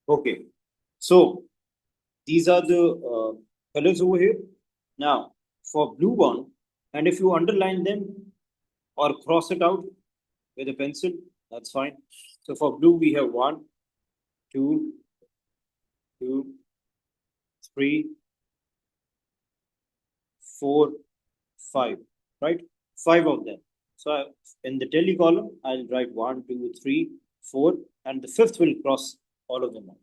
Okay, so these are the colors over here. Now, for blue one, and if you underline them or cross it out with a pencil, that's fine. So for blue, we have 1, 2, 2, 3, 4, 5, right? 5 of them. So in the tally column, I'll write 1, 2, 3, 4, and the fifth will cross all of them out.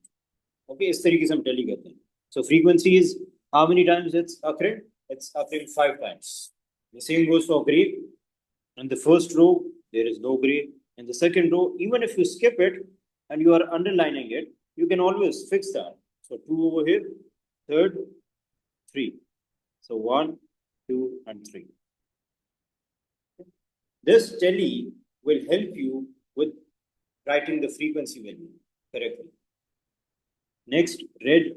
Okay, इस तरीके से हम tally करते हैं. So frequency is how many times it's occurred? It's occurred 5 times. The same goes for gray. In the first row, there is no gray. In the second row, even if you skip it and you are underlining it, you can always fix that. So 2 over here, third, 3. So 1, 2, and 3. This tally will help you with writing the frequency value correctly. Next, red.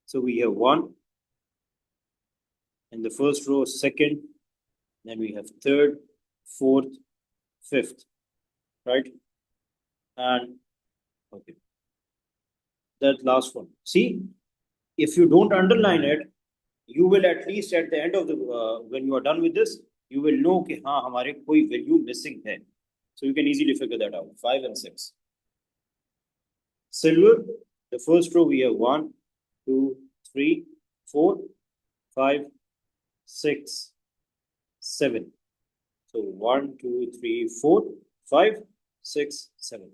So we have 1 in the first row, second, then we have third, fourth, fifth, right? And okay, that last one. See, if you don't underline it, you will at least at the end of the when you are done with this, you will know कि हाँ हमारे कोई value missing है. So you can easily figure that out. 5 and 6. Silver, the first row we have 1, 2, 3, 4, 5, 6, 7. So 1, 2, 3, 4, 5, 6, 7.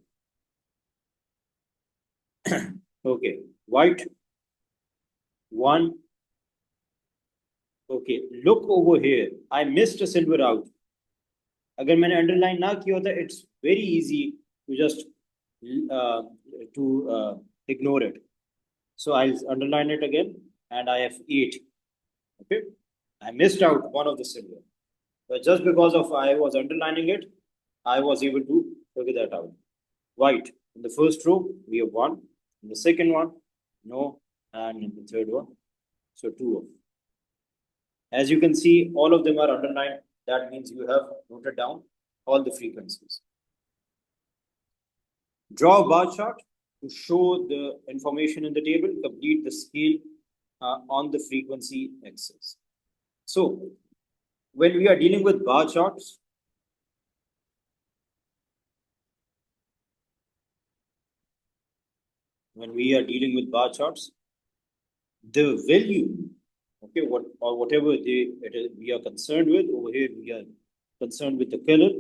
Okay, white. 1. Okay, look over here. I missed a silver out. अगर मैंने underline ना किया होता, it's very easy to just ignore it. So I'll underline it again, and I have 8. Okay, I missed out one of the silver, but just because of I was underlining it, I was able to figure that out. White, in the first row we have 1, in the second one no, and in the third one, so 2 of them. As you can see, all of them are underlined. That means you have noted down all the frequencies. Draw a bar chart to show the information in the table. Complete the scale on the frequency axis. So, when we are dealing with bar charts, the value, okay, whatever we are concerned with, over here we are concerned with the color.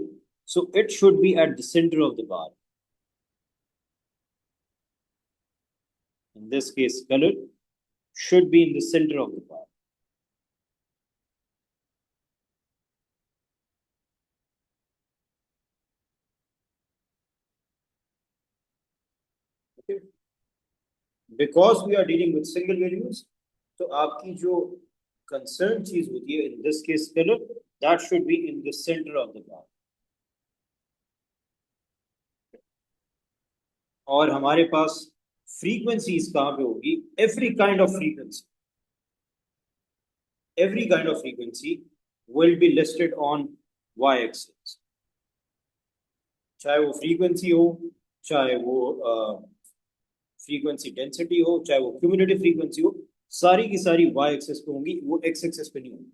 So it should be at the center of the bar. In this case, color should be in the center of the bar. Okay. Because we are dealing with single values, so आपकी जो concern चीज होती है, in this case color, that should be in the center of the bar. और हमारे पास frequencies कहाँ पे होगी? Every kind of frequency will be listed on y-axis. चाहे वो frequency हो, चाहे वो frequency density हो, चाहे वो cumulative frequency हो, सारी की सारी y-axis पे होंगी, वो x-axis पे नहीं होंगी.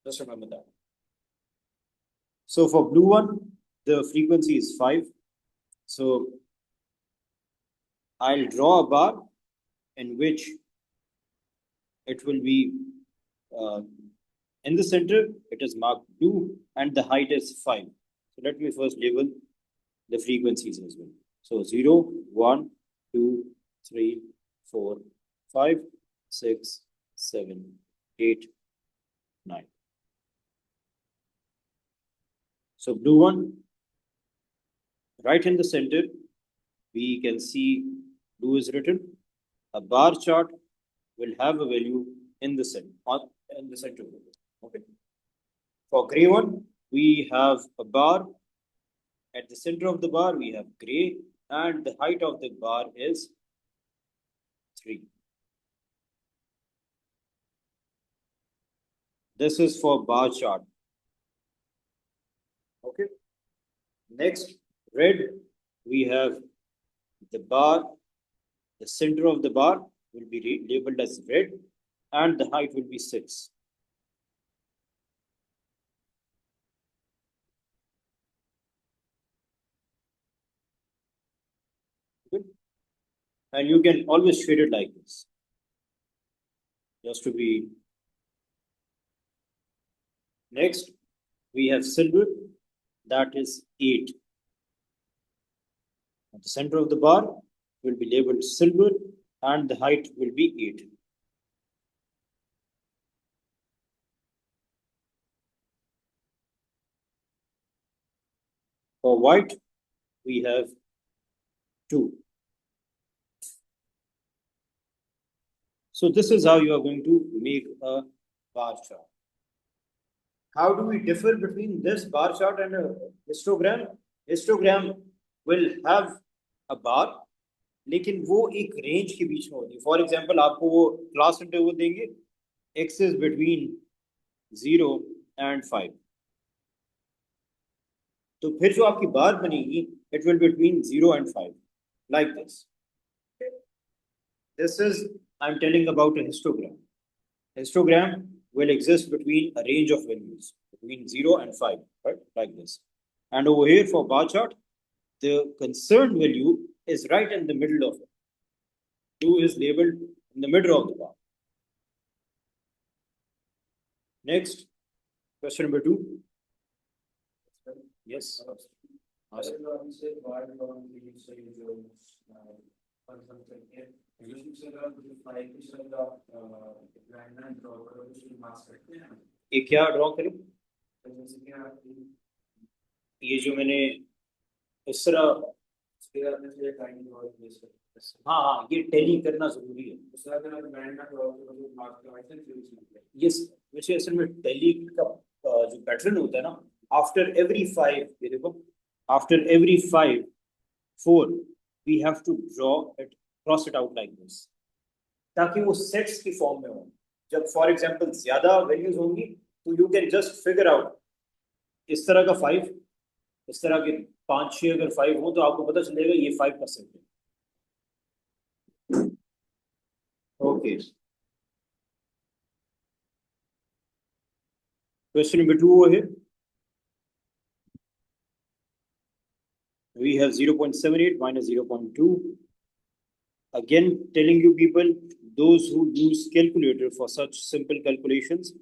Just remember that. So for blue one, the frequency is 5. So I'll draw a bar in which it will be in the center, it is marked blue, and the height is 5. So let me first label the frequencies as well. So 0, 1, 2, 3, 4, 5, 6, 7, 8, 9. So blue one, right in the center, we can see blue is written. A bar chart will have a value in the center. Okay. For gray one, we have a bar. At the center of the bar, we have gray, and the height of the bar is 3. This is for bar chart. Okay. Next, red, we have the bar The center of the bar will be labeled as red and the height will be 6. Good. And you can always shade it like this, just to be. Next, we have silver, that is 8. At the center of the bar will be labeled silver and the height will be 8. For white, we have 2. So this is how you are going to make a bar chart. How do we differ between this bar chart and a histogram? Histogram will have a bar, लेकिन वो एक range के बीच में होती है. For example आपको वो class interval देंगे, x is between 0 and 5. तो फिर जो आपकी बार बनेगी, it will be between 0 and 5, like this. This is, I'm telling about a histogram. Histogram will exist between a range of values, between 0 and 5, right? Like this. And over here for bar chart, the concerned value is right in the middle of it. 2 is labeled in the middle of the bar. Next, question number 2. Yes. ये क्या draw करें? ये जो मैंने इस तरह, हाँ हाँ, ये टैली करना जरूरी है. यस, वैसे असल में टैली का जो पैटर्न होता है ना, आफ्टर एवरी 5, ये देखो, after every 5 4 we have to draw it, cross it out like this, ताकि वो सेट्स की फॉर्म में हो. जब फॉर एग्जांपल ज्यादा वैल्यूज होंगी तो you can just figure out, इस तरह का 5, इस तरह के 5-6 अगर 5 हो तो आपको पता चलेगा ये 5% है. Okay, question number 2 over here. We have 0.78 minus 0.2. Again, telling you people, those who use calculator for such simple calculations,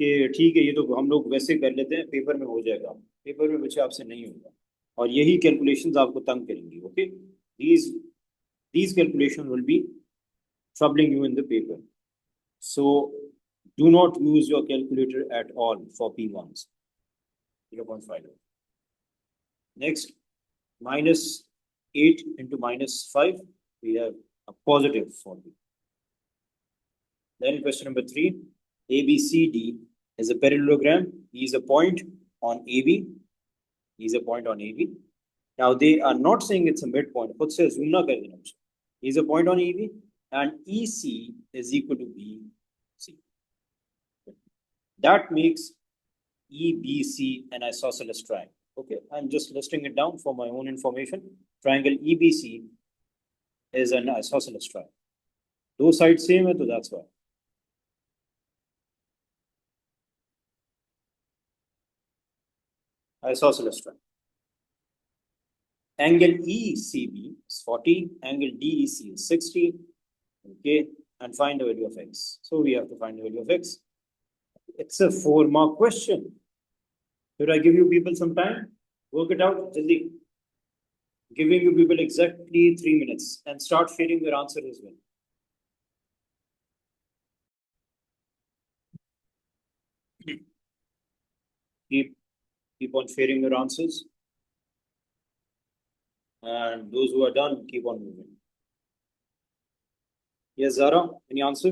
कि ठीक है ये तो हम लोग वैसे कर लेते हैं, पेपर में हो जाएगा, पेपर में बच्चे आपसे नहीं होगा, और यही कैलकुलेशंस आपको तंग करेंगी. Okay, these calculations will be troubling you in the paper, so do not use your calculator at all for P1s. 0.5. Next, minus 8 into minus 5, we have a positive 40. Then question number 3, ABCD is a parallelogram. He is a point on AB. He is a point on AB. Now they are not saying it's a midpoint. खुद से zoom ना कर देना मुझे. He is a point on AB and EC is equal to BC. That makes EBC an isosceles triangle. Okay, I'm just listing it down for my own information. Triangle EBC is an isosceles triangle. दो sides same है, तो that's why. Isosceles triangle. Angle ECB is 40, angle DEC is 60. Okay, and find the value of x. So we have to find the value of x. It's a 4-mark question. Should I give you people some time? Work it out, jaldi. Giving you people exactly 3 minutes and start sharing your answer as well. Keep on sharing your answers. And those who are done, keep on moving. Yes, Zara, any answer?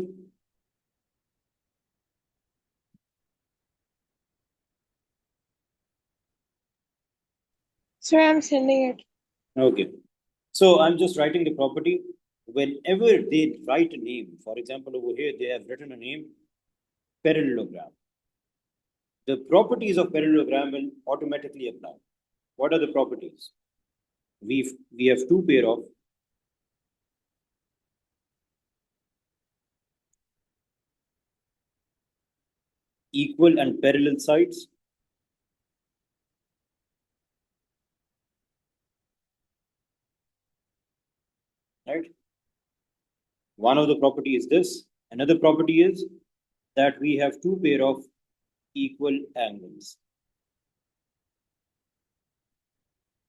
Sir, I'm sending it. Okay. So I'm just writing the property. Whenever they write a name, for example, over here, they have written a name, parallelogram. The properties of parallelogram will automatically apply. What are the properties? We have two pair of equal and parallel sides. Right? One of the property is this. Another property is that we have two pair of equal angles.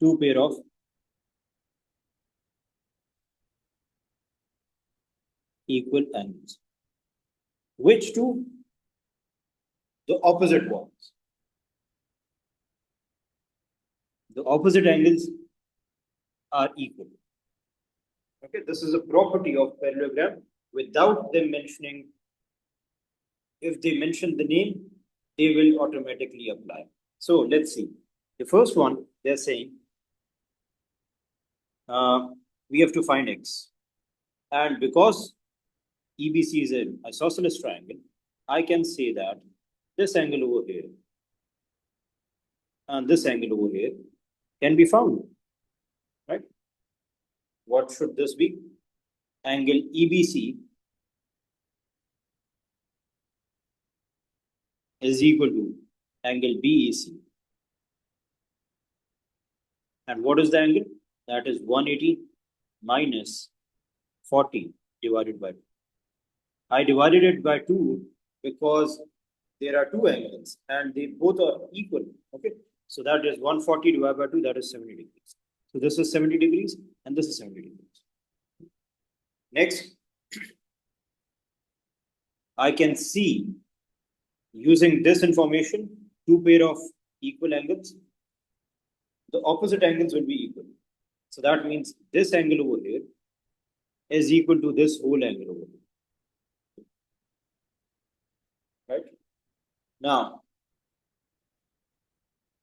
Two pair of equal angles. Which two? The opposite ones. The opposite angles are equal. Okay, this is a property of parallelogram without them mentioning. If they mention the name, they will automatically apply. So let's see. The first one, they're saying we have to find x. And because EBC is an isosceles triangle, I can say that this angle over here and this angle over here can be found. Right? What should this be? Angle EBC is equal to angle BEC. And what is the angle? That is 180 minus 40 divided by 2. I divided it by 2 because there are two angles and they both are equal. Okay, so that is 140 divided by 2, that is 70 degrees. So this is 70 degrees and this is 70 degrees. Next, I can see using this information two pair of equal angles. The opposite angles will be equal. So that means this angle over here is equal to this whole angle over here. Right? Now,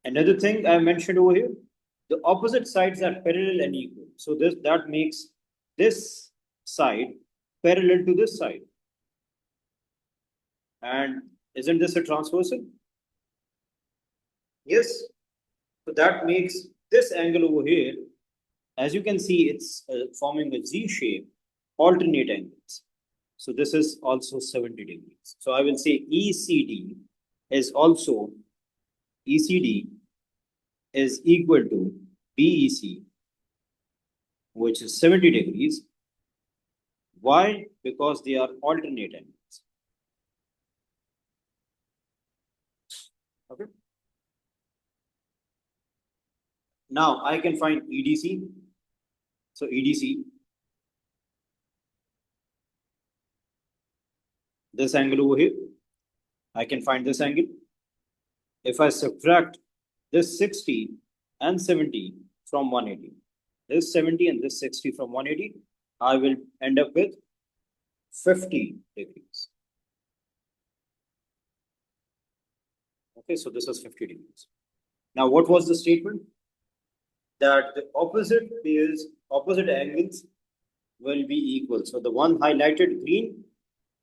another thing I mentioned over here, the opposite sides are parallel and equal. So that makes this side parallel to this side. And isn't this a transversal? Yes. So that makes this angle over here, as you can see, it's forming a Z shape, alternate angles. So this is also 70 degrees. So I will say ECD is equal to BEC, which is 70 degrees. Why? Because they are alternate angles. Okay. Now I can find EDC. So EDC, this angle over here, I can find this angle. If I subtract this 60 and 70 from 180, this 70 and this 60 from 180, I will end up with 50 degrees. Okay, so this is 50 degrees. Now, what was the statement? That the opposite angles will be equal. So the one highlighted green,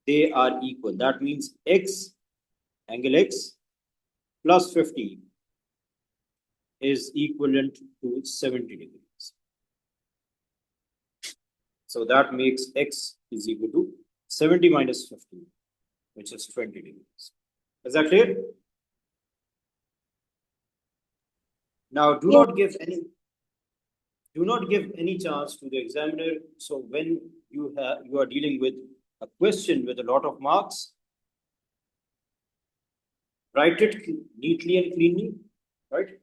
they are equal. That means angle X plus 50 is equivalent to 70 degrees. So that makes X is equal to 70 minus 50, which is 20 degrees. Is that clear? Now, do not give any chance to the examiner. So when you are dealing with a question with a lot of marks, write it neatly and cleanly, right?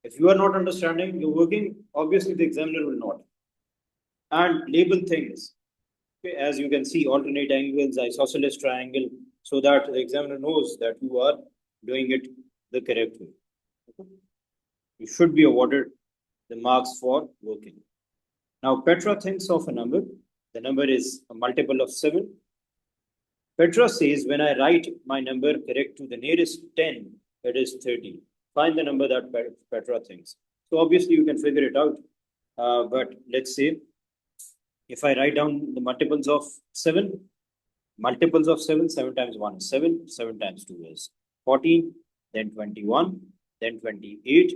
If you are not understanding, you're working, obviously the examiner will not. And label things. Okay, as you can see, alternate angles, isosceles triangle, so that the examiner knows that you are doing it the correct way. Okay? You should be awarded the marks for working. Now, Petra thinks of a number. The number is a multiple of 7. Petra says, when I write my number correct to the nearest 10, it is 30. Find the number that Petra thinks. So obviously you can figure it out. But let's say if I write down the multiples of 7, 7 times 1 is 7, 7 times 2 is 14, then 21, then 28,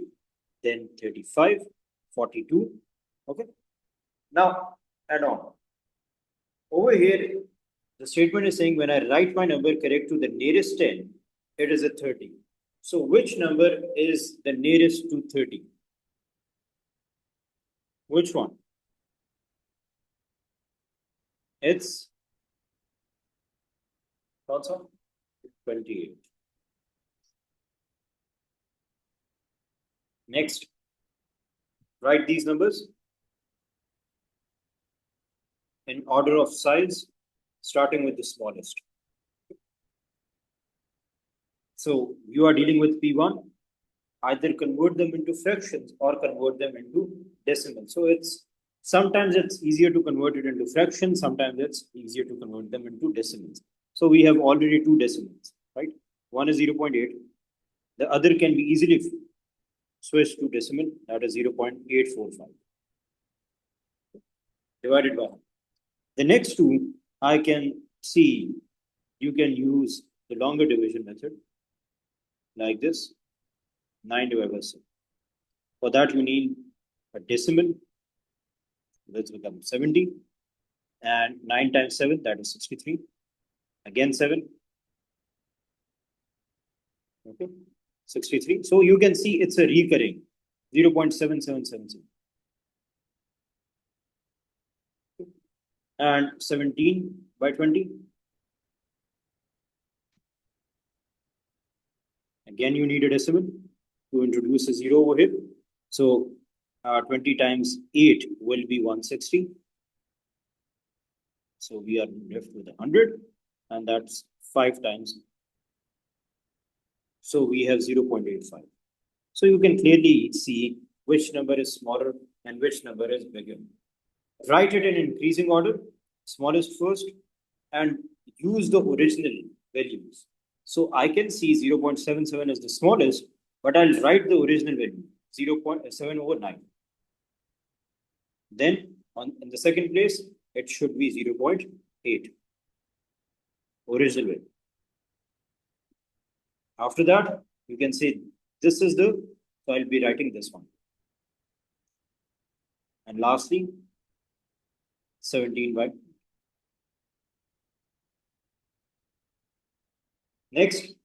then 35, 42. Okay. Now add on. Over here, the statement is saying when I write my number correct to the nearest 10, it is a 30. So which number is the nearest to 30? Which one? It's also 28. Next, write these numbers in order of size, starting with the smallest. So you are dealing with P1, either convert them into fractions or convert them into decimals. So sometimes it's easier to convert it into fractions, sometimes it's easier to convert them into decimals. So we have already two decimals, right? One is 0.8. The other can be easily switched to decimal, that is 0.845 divided by 100. The next two, I can see you can use the longer division method like this, 9 divided by 7. For that, you need a decimal. Let's become 70. And 9 times 7, that is 63. Again, 7. Okay, 63. So you can see it's a recurring 0.7777. And 17 by 20. Again, you need a decimal to introduce a 0 over here. So 20 times 8 will be 160. So we are left with 100, and that's 5 times. So we have 0.85. So you can clearly see which number is smaller and which number is bigger. Write it in increasing order, smallest first, and use the original values. So I can see 0.77 is the smallest, but I'll write the original value, 0.7 over 9. Then in the second place, it should be 0.8, original value. After that, you can say this is so I'll be writing this one. And lastly, 17 by. Next,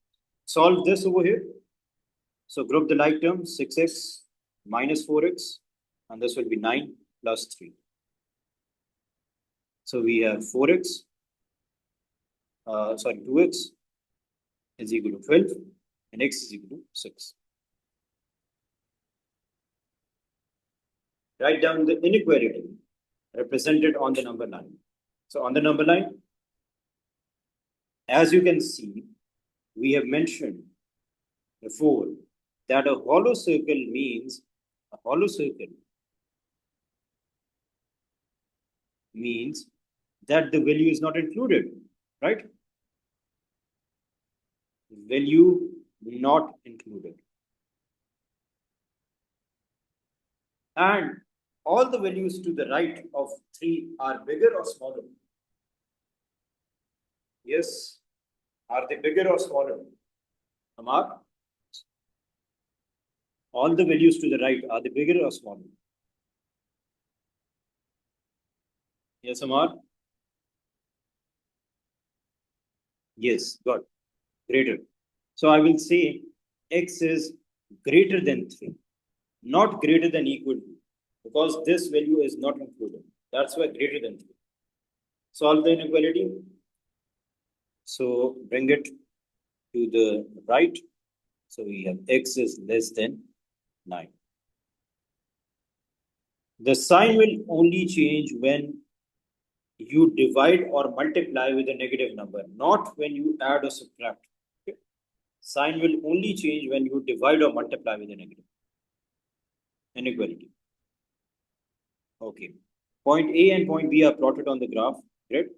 solve this over here. So group the like terms, 6x minus 4x, and this will be 9 plus 3. So we have 2x is equal to 12, and x is equal to 6. Write down the inequality represented on the number line. So on the number line, as you can see, we have mentioned before that a hollow circle means that the value is not included, right? Value not included. And all the values to the right of 3 are bigger or smaller? Yes. Are they bigger or smaller? Amar? All the values to the right, are they bigger or smaller? Yes, Amar? Yes, got greater. So I will say x is greater than 3, not greater than equal to, because this value is not included. That's why greater than 3. Solve the inequality. So bring it to the right. So we have x is less than 9. The sign will only change when you divide or multiply with a negative number, not when you add or subtract. Okay? Sign will only change when you divide or multiply with a negative. Inequality. Okay. Point A and point B are plotted on the graph. Great.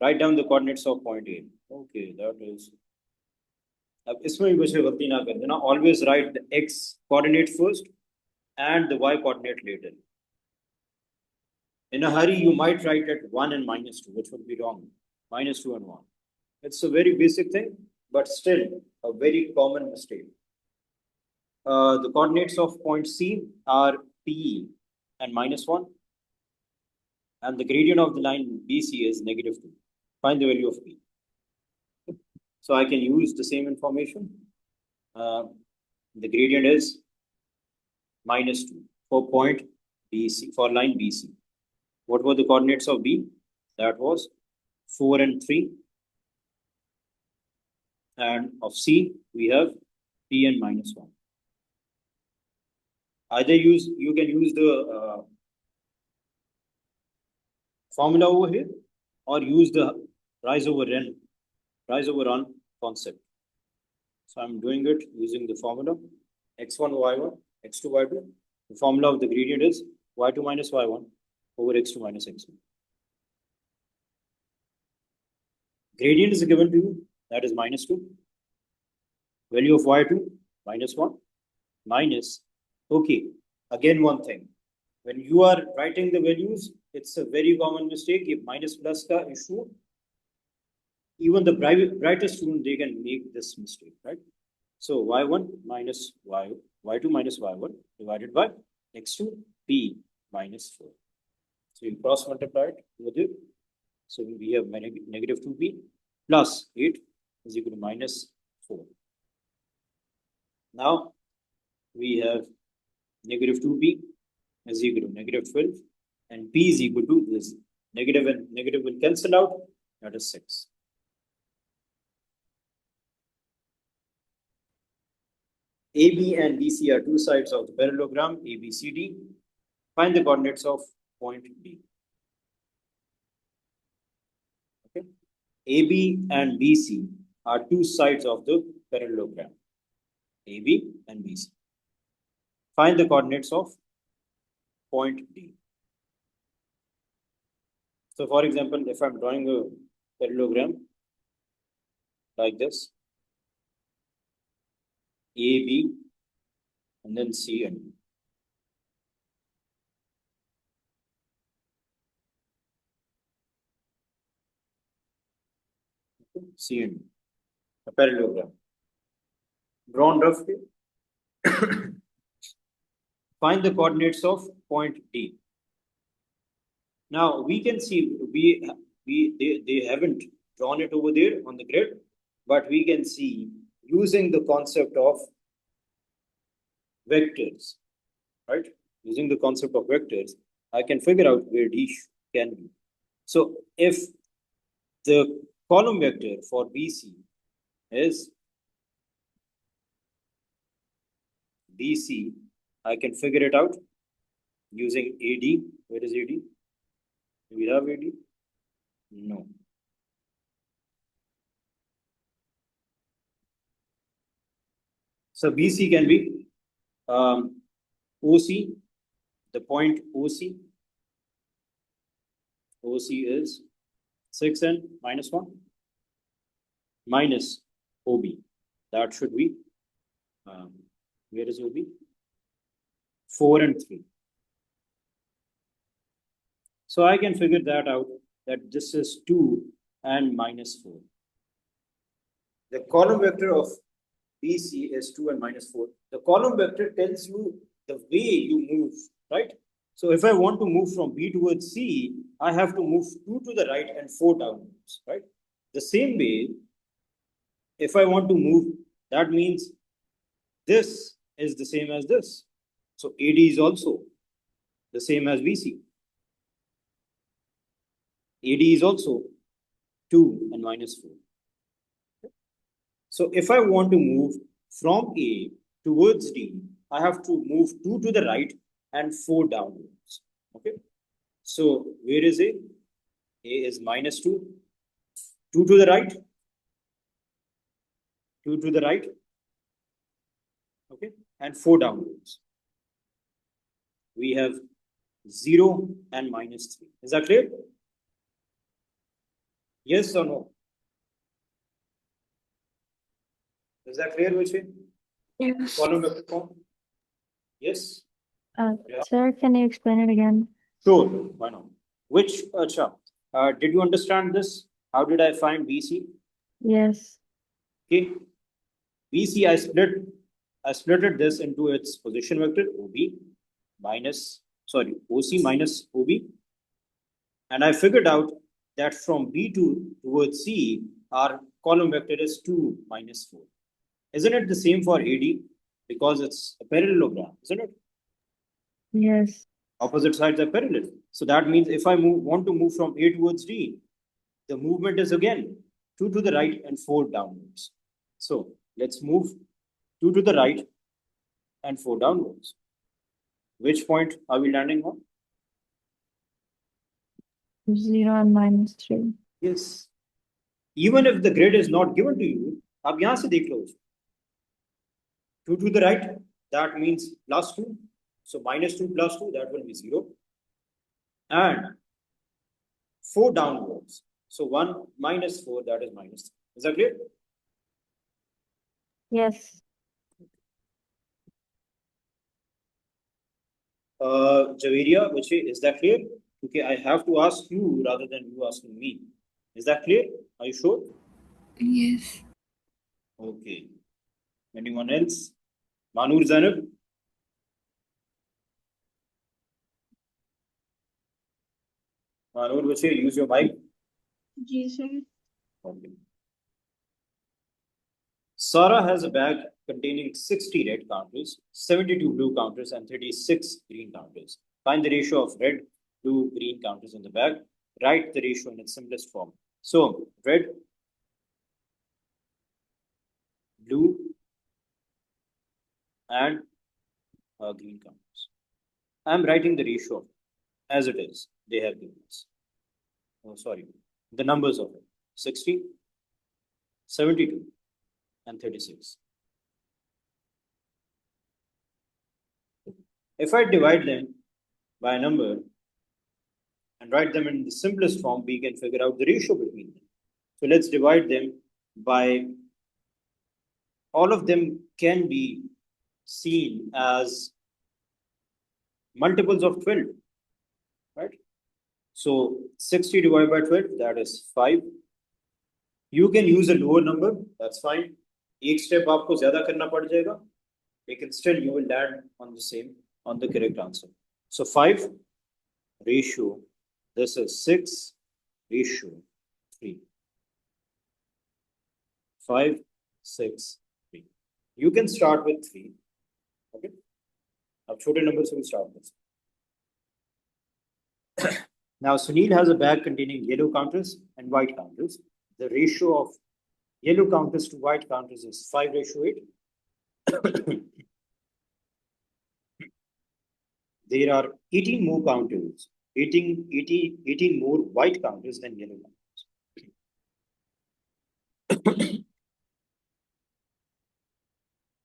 Write down the coordinates of point A. Okay, that is. अब इसमें भी कुछ गलती ना कर देना. Always write the x coordinate first and the y coordinate later. In a hurry, you might write at 1 and minus 2, which would be wrong. Minus 2 and 1. It's a very basic thing, but still a very common mistake. The coordinates of point C are P and minus 1. And the gradient of the line BC is negative 2. Find the value of P. So I can use the same information. The gradient is -2 for point BC, for line BC. What were the coordinates of B? That was 4 and 3. And of C, we have P and -1. Either you can use the formula over here, or use the rise over run concept. So I'm doing it using the formula x1 y1 x2 y2. The formula of the gradient is y2 minus y1 over x2 minus x1. Gradient is given to you, that is -2. Value of y2 -1 minus. Okay, again one thing. When you are writing the values, it's a very common mistake. If minus plus ka issue, even the brightest student, they can make this mistake, right? So y1 minus y2 minus y1 divided by x2 p minus 4. So you cross multiply it with it. So we have negative 2p plus 8 is equal to -4. Now we have negative 2p is equal to -12, and p is equal to this. Negative and negative will cancel out, that is 6. AB and BC are two sides of the parallelogram ABCD. Find the coordinates of point B. Okay. AB and BC are two sides of the parallelogram AB and BC. Find the coordinates of point D. So for example, if I'm drawing a parallelogram like this, AB and then C and D. C and D. A parallelogram. Drawn roughly. Find the coordinates of point D. Now we can see they haven't drawn it over there on the grid, but we can see using the concept of vectors, right? Using the concept of vectors, I can figure out where D can be. So if the column vector for BC is BC, I can figure it out using AD. Where is AD? Do we have AD? No. So BC can be OC, the point OC. OC is 6 and -1 minus OB. That should be, where is OB? 4 and 3. So I can figure that out, that this is 2 and -4. The column vector of BC is 2 and -4. The column vector tells you the way you move, right? So if I want to move from B towards C, I have to move 2 to the right and 4 downwards, right? The same way, if I want to move, that means this is the same as this. So AD is also the same as BC. AD is also 2 and -4. So if I want to move from A towards D, I have to move 2 to the right and 4 downwards. Okay. So where is A? A is -2. 2 to the right. 2 to the right. Okay. And 4 downwards. We have 0 and -3. Is that clear? Yes or no? Is that clear, Vijay? Yes. Column vector form? Yes? Yeah. Sir, can you explain it again? Sure, why not? Which, did you understand this? How did I find BC? Yes. Okay. BC, I splitted this into its position vector, OC minus OB. And I figured out that from B towards C, our column vector is 2 minus 4. Isn't it the same for AD? Because it's a parallelogram, isn't it? Yes. Opposite sides are parallel. So that means if I want to move from A towards D, the movement is again 2 to the right and 4 downwards. So let's move 2 to the right and 4 downwards. Which point are we landing on? 0 and -3. Yes. Even if the grid is not given to you, आप यहाँ से देख लो 2 to the right, that means plus 2. So minus 2 plus 2, that will be 0. And 4 downwards. So 1 minus 4, that is minus 3. Is that clear? Yes. Javiria, is that clear? Okay, I have to ask you rather than you asking me. Is that clear? Are you sure? Yes. Okay. Anyone else? Manur Zainab? Manur, use your mic. Yes, sir. Okay. Sarah has a bag containing 60 red counters, 72 blue counters, and 36 green counters. Find the ratio of red, blue, green counters in the bag. Write the ratio in its simplest form. So, red, blue, and green counters. I'm writing the ratio as it is. They have given us. Oh, sorry. The numbers of it 60, 72, and 36. If I divide them by a number and write them in the simplest form, we can figure out the ratio between them. So let's divide them by, all of them can be seen as multiples of 12, right? So 60 divided by 12, that is 5. You can use a lower number, that's fine. एक step आपको ज़्यादा करना पड़ जाएगा, लेकिन still you will land on the same, on the correct answer. So 5 ratio, this is 6 ratio 3. 5, 6, 3. You can start with 3. Okay. अब छोटे number से we start with. Now Sunil has a bag containing yellow counters and white counters. The ratio of yellow counters to white counters is 5:8. There are 18 more counters, 18 more white counters than yellow counters.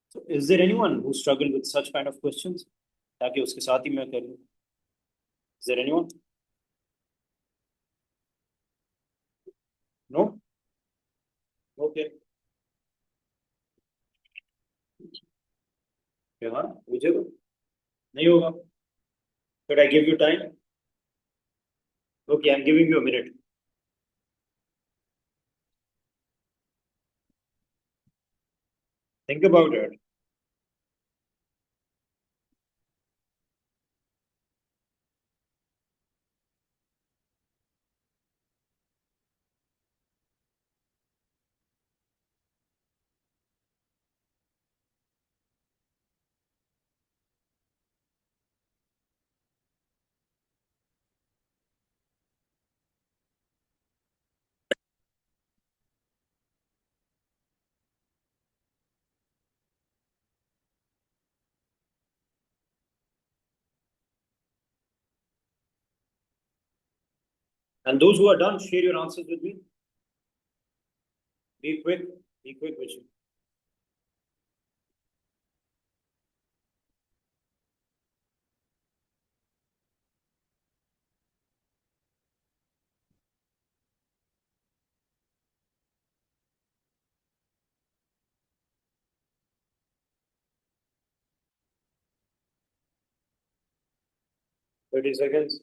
So is there anyone who struggled with such kind of questions? ताकि उसके साथ ही मैं कर लूं. Is there anyone? No? Okay. हाँ पूछेगा नहीं होगा. Should I give you time? Okay, I'm giving you a minute. Think about it. And those who are done, share your answers with me. Be quick, Vishnu. Thirty seconds.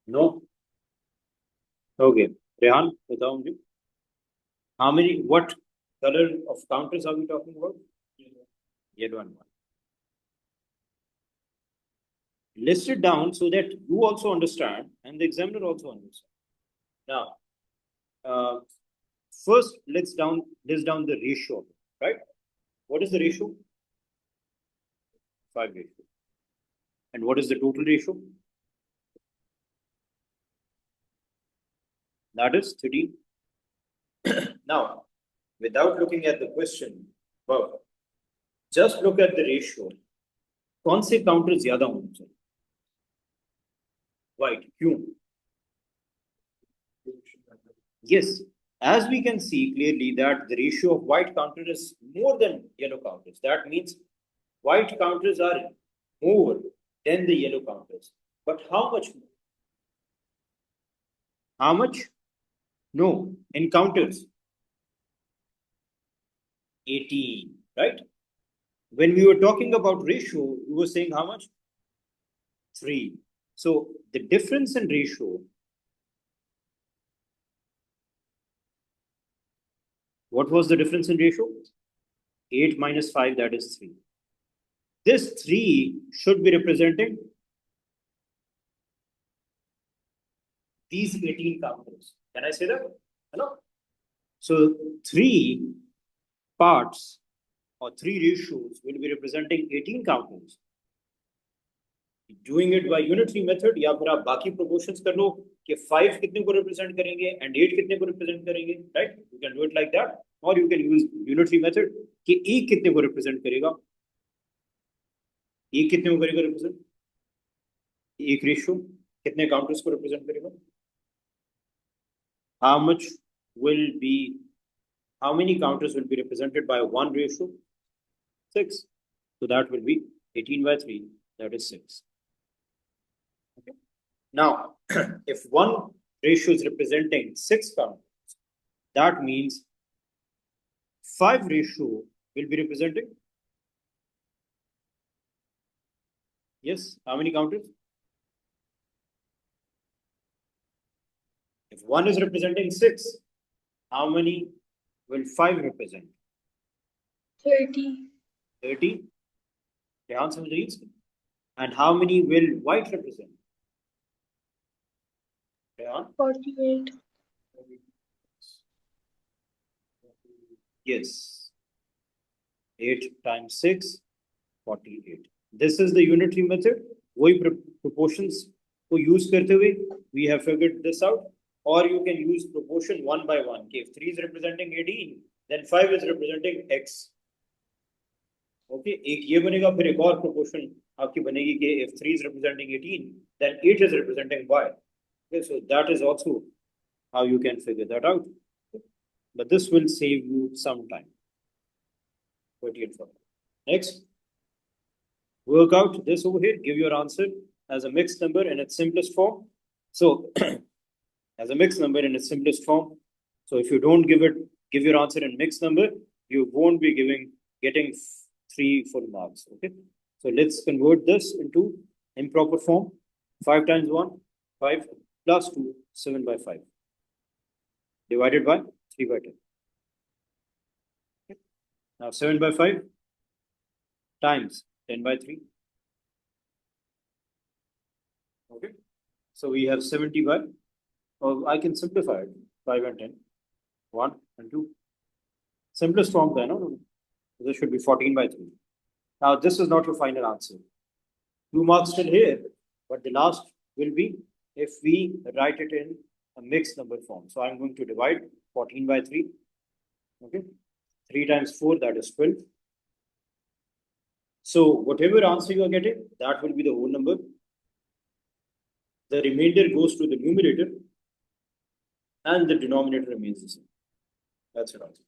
No. Okay. Rehan, बताओ मुझे. How many? What color of counters are we talking about? Yellow and white. List it down so that you also understand and the examiner also understands. Now, first list down the ratio, right? What is the ratio? 5 ratio. And what is the total ratio? That is 13. Now, without looking at the question, well, just look at the ratio. कौन से counter ज्यादा होने चाहिए? White, क्यों? Yes, as we can see clearly that the ratio of white counter is more than yellow counters. That means white counters are more than the yellow counters. But how much more? How much? No, in counters. 18, right? When we were talking about ratio, we were saying how much? 3. So the difference in ratio, what was the difference in ratio? 8 minus 5, that is 3. This 3 should be representing these 18 counters. Can I say that? Hello? So 3 parts or 3 ratios will be representing 18 counters. Doing it by unitary method या फिर आप बाकी proportions कर लो कि 5 कितने को represent करेंगे and 8 कितने को represent करेंगे, right? You can do it like that, or you can use unitary method कि 1 कितने को represent करेगा, 1 कितने को करेगा represent, 1 ratio कितने counters को represent करेगा, how many counters will be represented by 1 ratio? 6. So that will be 18 by 3, that is 6. Okay. Now, if 1 ratio is representing 6 counters, that means 5 ratio will be representing, yes, how many counters? If 1 is representing 6, how many will 5 represent? 30. 30. The answer is, and how many will white represent? 48. Yes. 8 times 6, 48. This is the unitary method. वही proportions को use करते हुए we have figured this out. Or you can use proportion 1 by 1. If 3 is representing 18, then 5 is representing x. Okay, एक ये बनेगा, फिर एक और proportion आपकी बनेगी कि if 3 is representing 18, then 8 is representing y. Okay, so that is also how you can figure that out. But this will save you some time. 48 for next. Work out this over here, give your answer as a mixed number in its simplest form. So as a mixed number in its simplest form. So if you don't give your answer in mixed number, you won't be getting 3 full marks. Okay. So let's convert this into improper form. 5 times 1, 5 plus 2, 7 by 5. Divided by 3 by 10. Okay. Now 7 by 5 times 10 by 3. Okay. So we have 70 by, or I can simplify it, 5 and 10, 1 and 2. Simplest form then, no? This should be 14 by 3. Now this is not your final answer. 2 marks still here, but the last will be if we write it in a mixed number form. So I'm going to divide 14 by 3. Okay. 3 times 4, that is 12. So whatever answer you are getting, that will be the whole number. The remainder goes to the numerator and the denominator remains the same. That's your answer.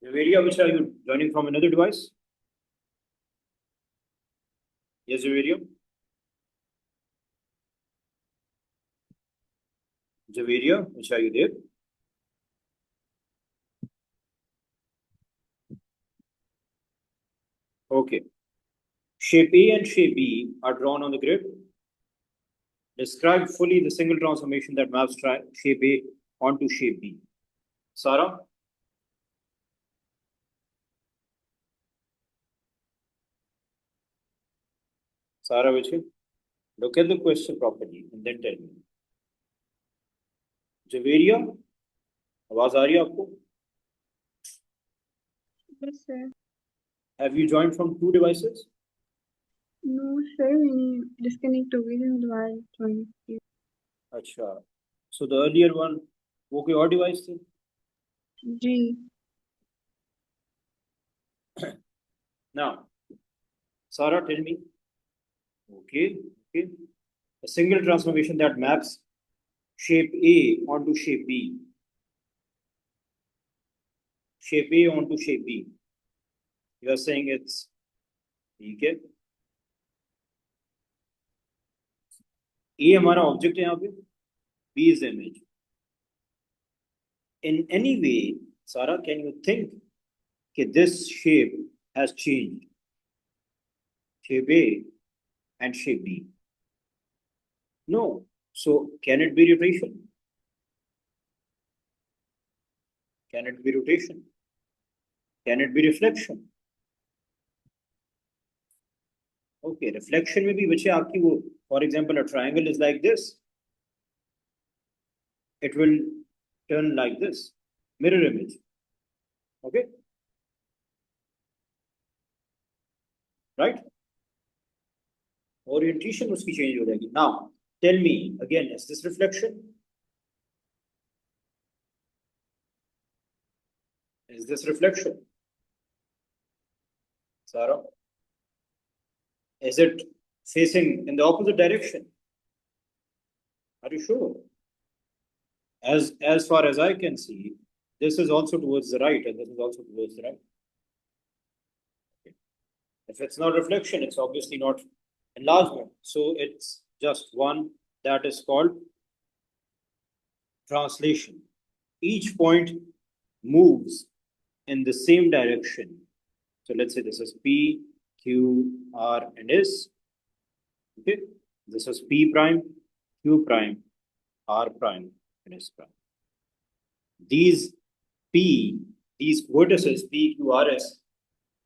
Javeria, which are you joining from another device? Yes, Javeria. Javeria, which are you there? Okay. Shape A and shape B are drawn on the grid. Describe fully the single transformation that maps shape A onto shape B. Sarah? Sara Vichi, look at the question properly and then tell me. Javeria, आवाज आ रही है आपको? Yes, sir. Have you joined from two devices? No, sir. मैंने disconnect हो गई थी दोबारा join की. अच्छा. So the earlier one, वो कोई और device थी? जी. Now, Sara, tell me. Okay. A single transformation that maps shape A onto shape B. Shape A onto shape B. You are saying it's okay. A हमारा object है यहाँ पे. B is the image. In any way, Sara, can you think that this shape has changed? Shape A and shape B. No. So can it be rotation? Can it be rotation? Can it be reflection? Okay, reflection में भी बच्चे आपकी वो, for example, a triangle is like this. It will turn like this. Mirror image. Okay? Right? Orientation उसकी change हो जाएगी. Now, tell me again, is this reflection? Is this reflection? Sarah? Is it facing in the opposite direction? Are you sure? As far as I can see, this is also towards the right and this is also towards the right. Okay. If it's not reflection, it's obviously not enlargement. So it's just one that is called translation. Each point moves in the same direction. So let's say this is P, Q, R, and S. Okay, this is P prime, Q prime, R prime, and S prime. These vertices P, Q, R, S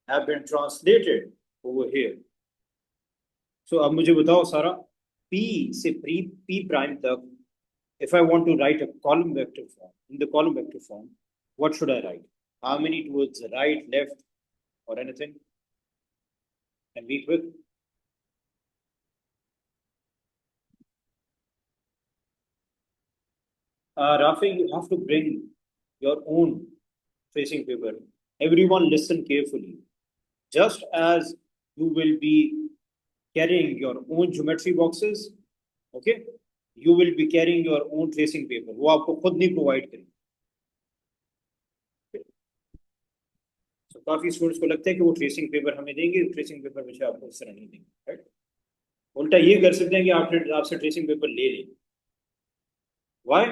have been translated over here. So अब मुझे बताओ सारा, P से P prime तक, if I want to write a column vector form, in the column vector form, what should I write? How many towards the right, left, or anything? Can be quick. Rafi, you have to bring your own tracing paper. Everyone listen carefully. Just as you will be carrying your own geometry boxes, okay, you will be carrying your own tracing paper. वो आपको खुद नहीं provide करेंगे. So काफी students को लगता है कि वो ट्रेसिंग पेपर हमें देंगे, ट्रेसिंग पेपर मुझे आपको इस तरह नहीं देंगे, राइट? उल्टा ये कर सकते हैं कि आपसे ट्रेसिंग पेपर ले लें. Why?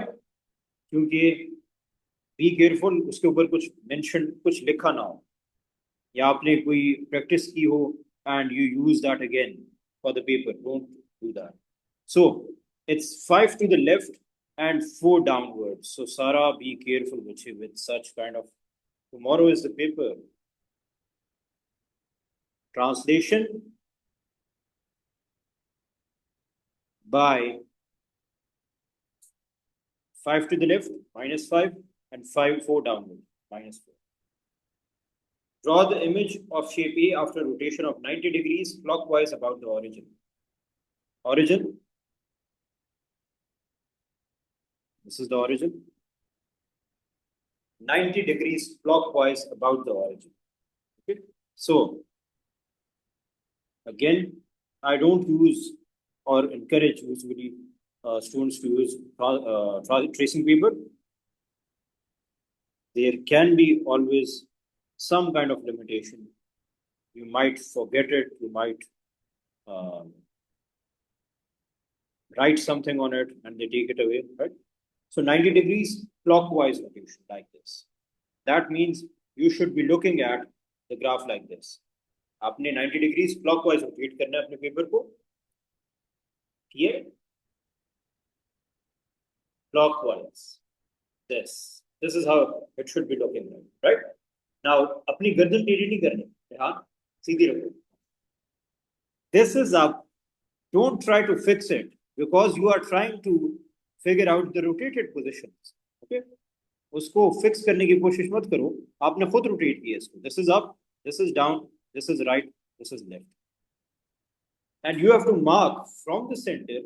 क्योंकि बी केयरफुल, उसके ऊपर कुछ मेंशन, कुछ लिखा ना हो, या आपने कोई प्रैक्टिस की हो and you use that again for the paper. Don't do that. So it's 5 to the left and 4 downwards. So Sara, be careful with such kind of. Tomorrow is the paper. Translation by 5 to the left, -5, and 4 downward, -4. Draw the image of shape A after rotation of 90 degrees clockwise about the origin. Origin. This is the origin. 90 degrees clockwise about the origin. Okay. So, again, I don't use or encourage usually students to use tracing paper. There can be always some kind of limitation. You might forget it, you might write something on it and they take it away, right? So 90 degrees clockwise rotation like this. That means you should be looking at the graph like this. आपने 90 degrees clockwise rotate करना है अपने paper को. Here, clockwise. This is how it should be looking like, right? Now, अपनी गर्दन टेढ़ी नहीं करनी, हाँ, सीधी रखो. This is up don't try to fix it because you are trying to figure out the rotated positions. Okay? उसको fix करने की कोशिश मत करो, आपने खुद रोटेट किया इसको. This is up, this is down, this is right, this is left. And you have to mark from the center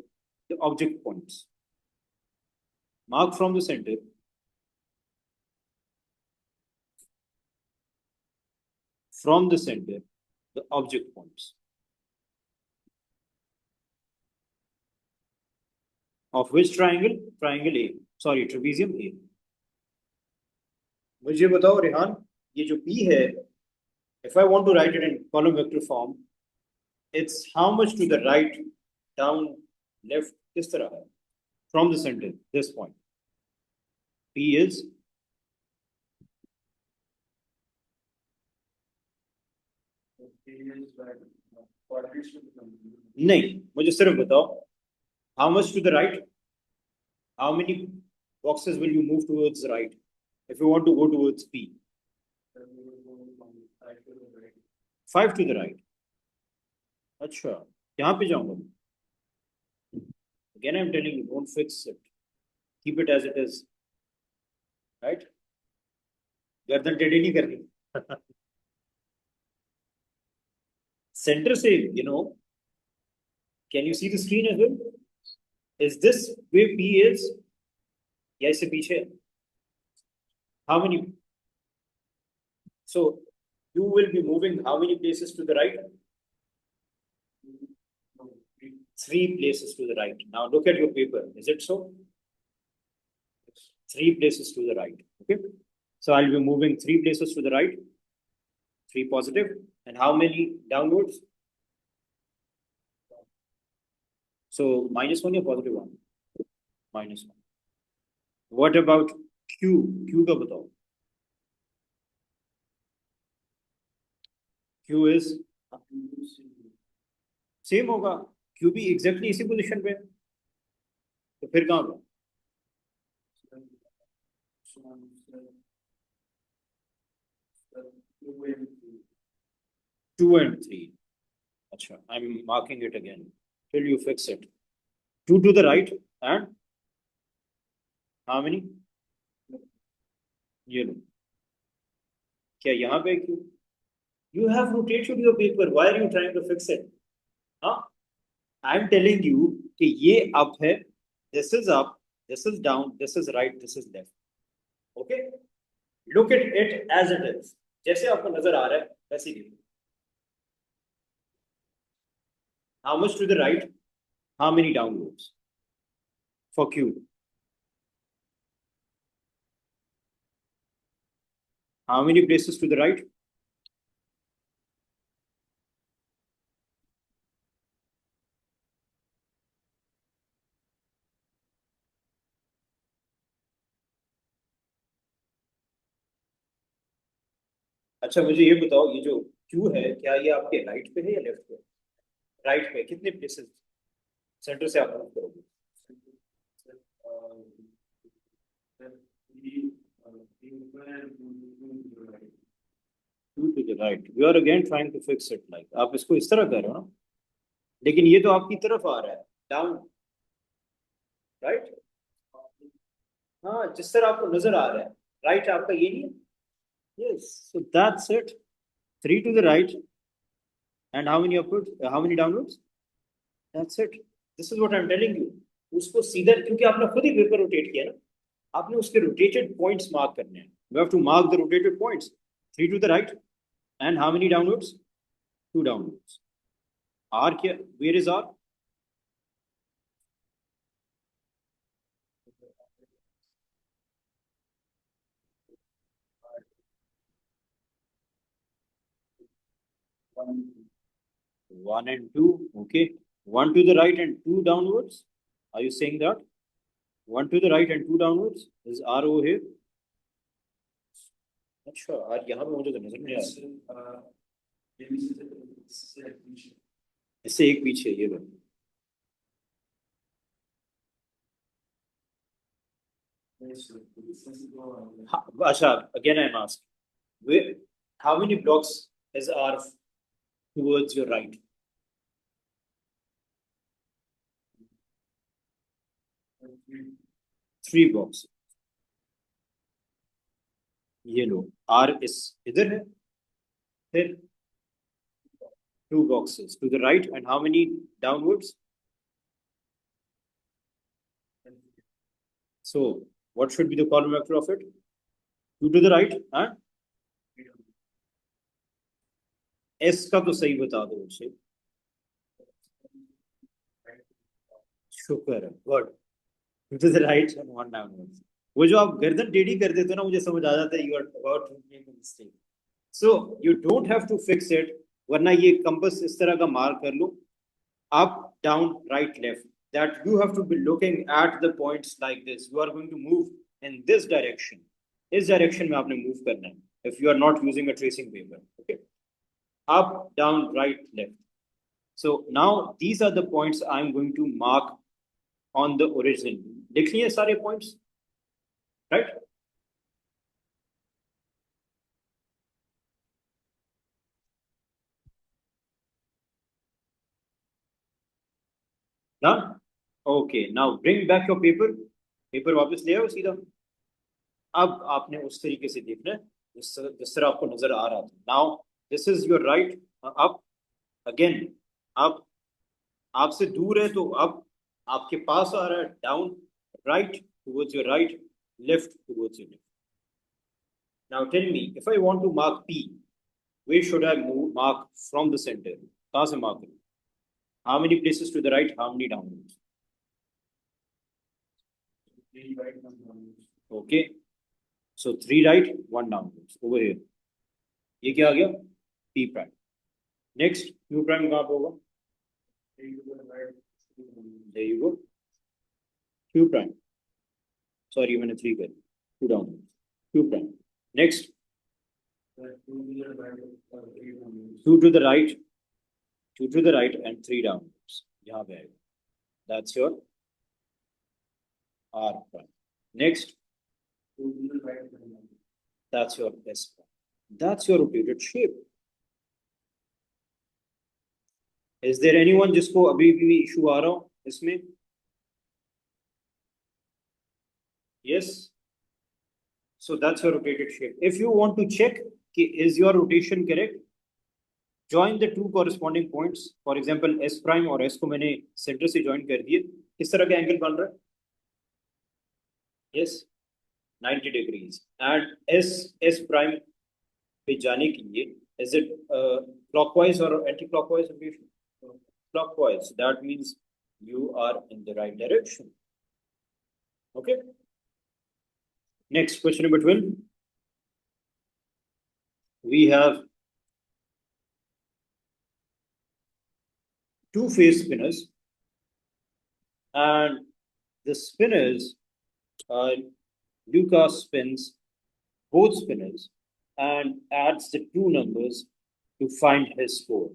the object points. Mark from the center the object points of which triangle? Triangle A. Sorry, trapezium A. मुझे बताओ रेहान, ये जो P है, if I want to write it in column vector form, it's how much to the right, down, left, किस तरह है? From the center, this point. P is नहीं, मुझे सिर्फ बताओ, how much to the right? How many boxes will you move towards the right if you want to go towards P? 5 to the right. अच्छा, यहाँ पे जाऊंगा. Again, I'm telling you, don't fix it. Keep it as it is. Right? गर्दन टेढ़ी नहीं करनी. Center से, can you see the screen as well? Is this where P is? या इससे पीछे? How many? So you will be moving how many places to the right? 3 places to the right. Now look at your paper. Is it so? 3 places to the right. Okay. So I'll be moving 3 places to the right. 3 positive. And how many downwards? So -1 or +1? -1. What about Q? Q का बताओ. Q is same होगा. Q भी exactly इसी position पे है. तो फिर कहाँ पे? 2 and 3. अच्छा, I'm marking it again till you fix it. 2 to the right and how many? ये लो. क्या यहाँ पे क्यों? You have rotated your paper. Why are you trying to fix it? Huh? I'm telling you कि ये up है. This is up. This is down. This is right. This is left. Okay? Look at it as it is. जैसे आपको नजर आ रहा है वैसे ही देखो. How much to the right? How many downwards? For Q. How many places to the right? अच्छा, मुझे ये बताओ, ये जो Q है, क्या ये आपके राइट पे है या लेफ्ट पे? राइट पे. कितने प्लेसेस सेंटर से आप मूव करोगे? 2 to the right. We are again trying to fix it like. आप इसको इस तरह कर रहे हो ना, लेकिन ये तो आपकी तरफ आ रहा है, डाउन, राइट? हाँ, जिस तरह आपको नजर आ रहा है, राइट आपका ये नहीं है. Yes, so that's it. 3 to the right, and how many upwards? How many downwards? That's it. This is what I'm telling you. उसको सीधा, क्योंकि आपने खुद ही पेपर रोटेट किया ना, आपने उसके रोटेटेड पॉइंट्स मार्क करने हैं. You have to mark the rotated points. 3 to the right, and how many downwards? 2 downwards. R क्या? Where is R? One and 2. Okay. 1 to the right and 2 downwards. Are you saying that? 1 to the right and 2 downwards is R over here. अच्छा, R यहाँ पे मुझे तो नजर नहीं आ रहा. इससे एक पीछे ये लो. अच्छा, again I'm asking, how many blocks is R towards your right? 3 boxes. ये लो, R is इधर है, फिर 2 boxes to the right, and how many downwards? So what should be the column vector of it? 2 to the right, huh? S का तो सही बता दो मुझे। शुक्र है, good. 2 to the right and 1 downwards. वो जो आप गर्दन टेढ़ी कर देते हो ना, मुझे समझ आ जाता है you are about to make a mistake. So you don't have to fix it, वरना ये कंपास इस तरह का मार्क कर लो, up, down, right, left. That you have to be looking at the points like this. You are going to move in this direction. इस direction में आपने move करना है. If you are not using a tracing paper, okay? Up, down, right, left. So now these are the points I am going to mark on the original. लिख लिए सारे points, right? Done? Okay, now bring back your paper. Paper वापस ले आओ सीधा। अब आपने उस तरीके से देखना है जिस तरह आपको नजर आ रहा था। Now this is your right, up again, up आपसे दूर है तो अब आपके पास आ रहा है, down, right towards your right, left towards your left. Now tell me, if I want to mark P, where should I mark from the center? कहाँ से mark करूँ? How many places to the right? How many downwards? Okay, so 3 right, 1 downwards over here. ये क्या आ गया? P prime. Next, Q prime कहाँ पे होगा? There you go. Q prime. Sorry, मैंने 3 कर 2 downwards. Q prime. Next, 2 to the right, 2 to the right and 3 downwards. यहाँ पे आएगा. That's your R prime. Next, that's your S prime. That's your rotated shape. Is there anyone जिसको अभी भी issue आ रहा हो इसमें? Yes. So that's your rotated shape. If you want to check is your rotation correct, join the two corresponding points. For example, S prime और S को मैंने center से join कर दिए. किस तरह का एंगल बन रहा है? Yes, 90 degrees. And S prime पे जाने के लिए, is it clockwise or anti-clockwise rotation? Clockwise. That means you are in the right direction. Okay. Next, question number 12. We have 2 phase spinners, and the spinners, Lucas spins both spinners and adds the 2 numbers to find his score.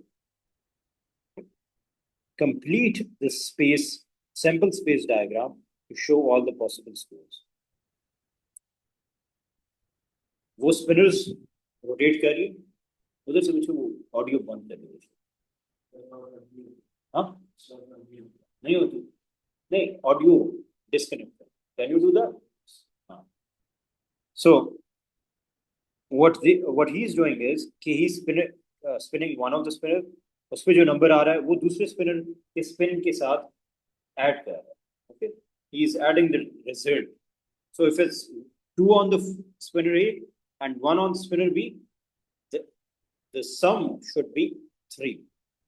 Complete the sample space diagram to show all the possible scores. वो spinners rotate कर रही, उधर से मुझे वो audio बंद कर दीजिए। हाँ, नहीं होती, नहीं, ऑडियो डिस्कनेक्ट कर। Can you do that? हाँ। So what he is doing is कि he spinning one of the spinner, उस पे जो नंबर आ रहा है वो दूसरे स्पिनर के स्पिन के साथ ऐड कर रहा है. Okay, he is adding the result. So if it's 2 on the spinner A and 1 on spinner B, the sum should be 3.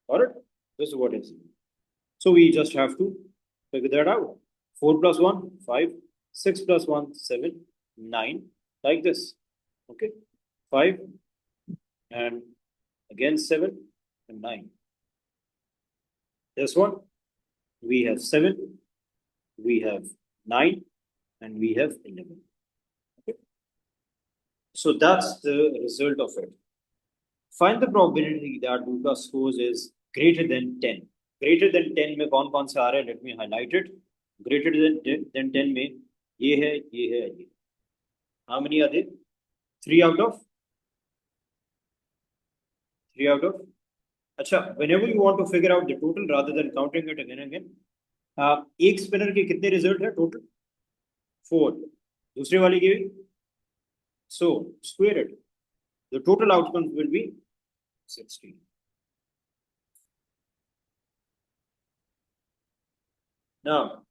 All right, this is what it is. So we just have to figure that out. 4 plus 1, 5. 6 plus 1, 7. 9, like this. Okay, 5 and again 7 and 9. This one, we have 7, we have 9, and we have 11. Okay, so that's the result of it. Find the probability that Lucas scores is greater than 10. Greater than 10 में कौन से आ रहे हैं? Let me highlight it. Greater than 10 में ये है, ये है, ये. How many are there? 3 out of? 3 out of? अच्छा, whenever you want to figure out the total rather than counting it again and again, एक स्पिनर के कितने रिजल्ट है टोटल? 4. दूसरी वाली की भी. So square it. The total outcomes will be 16. Now,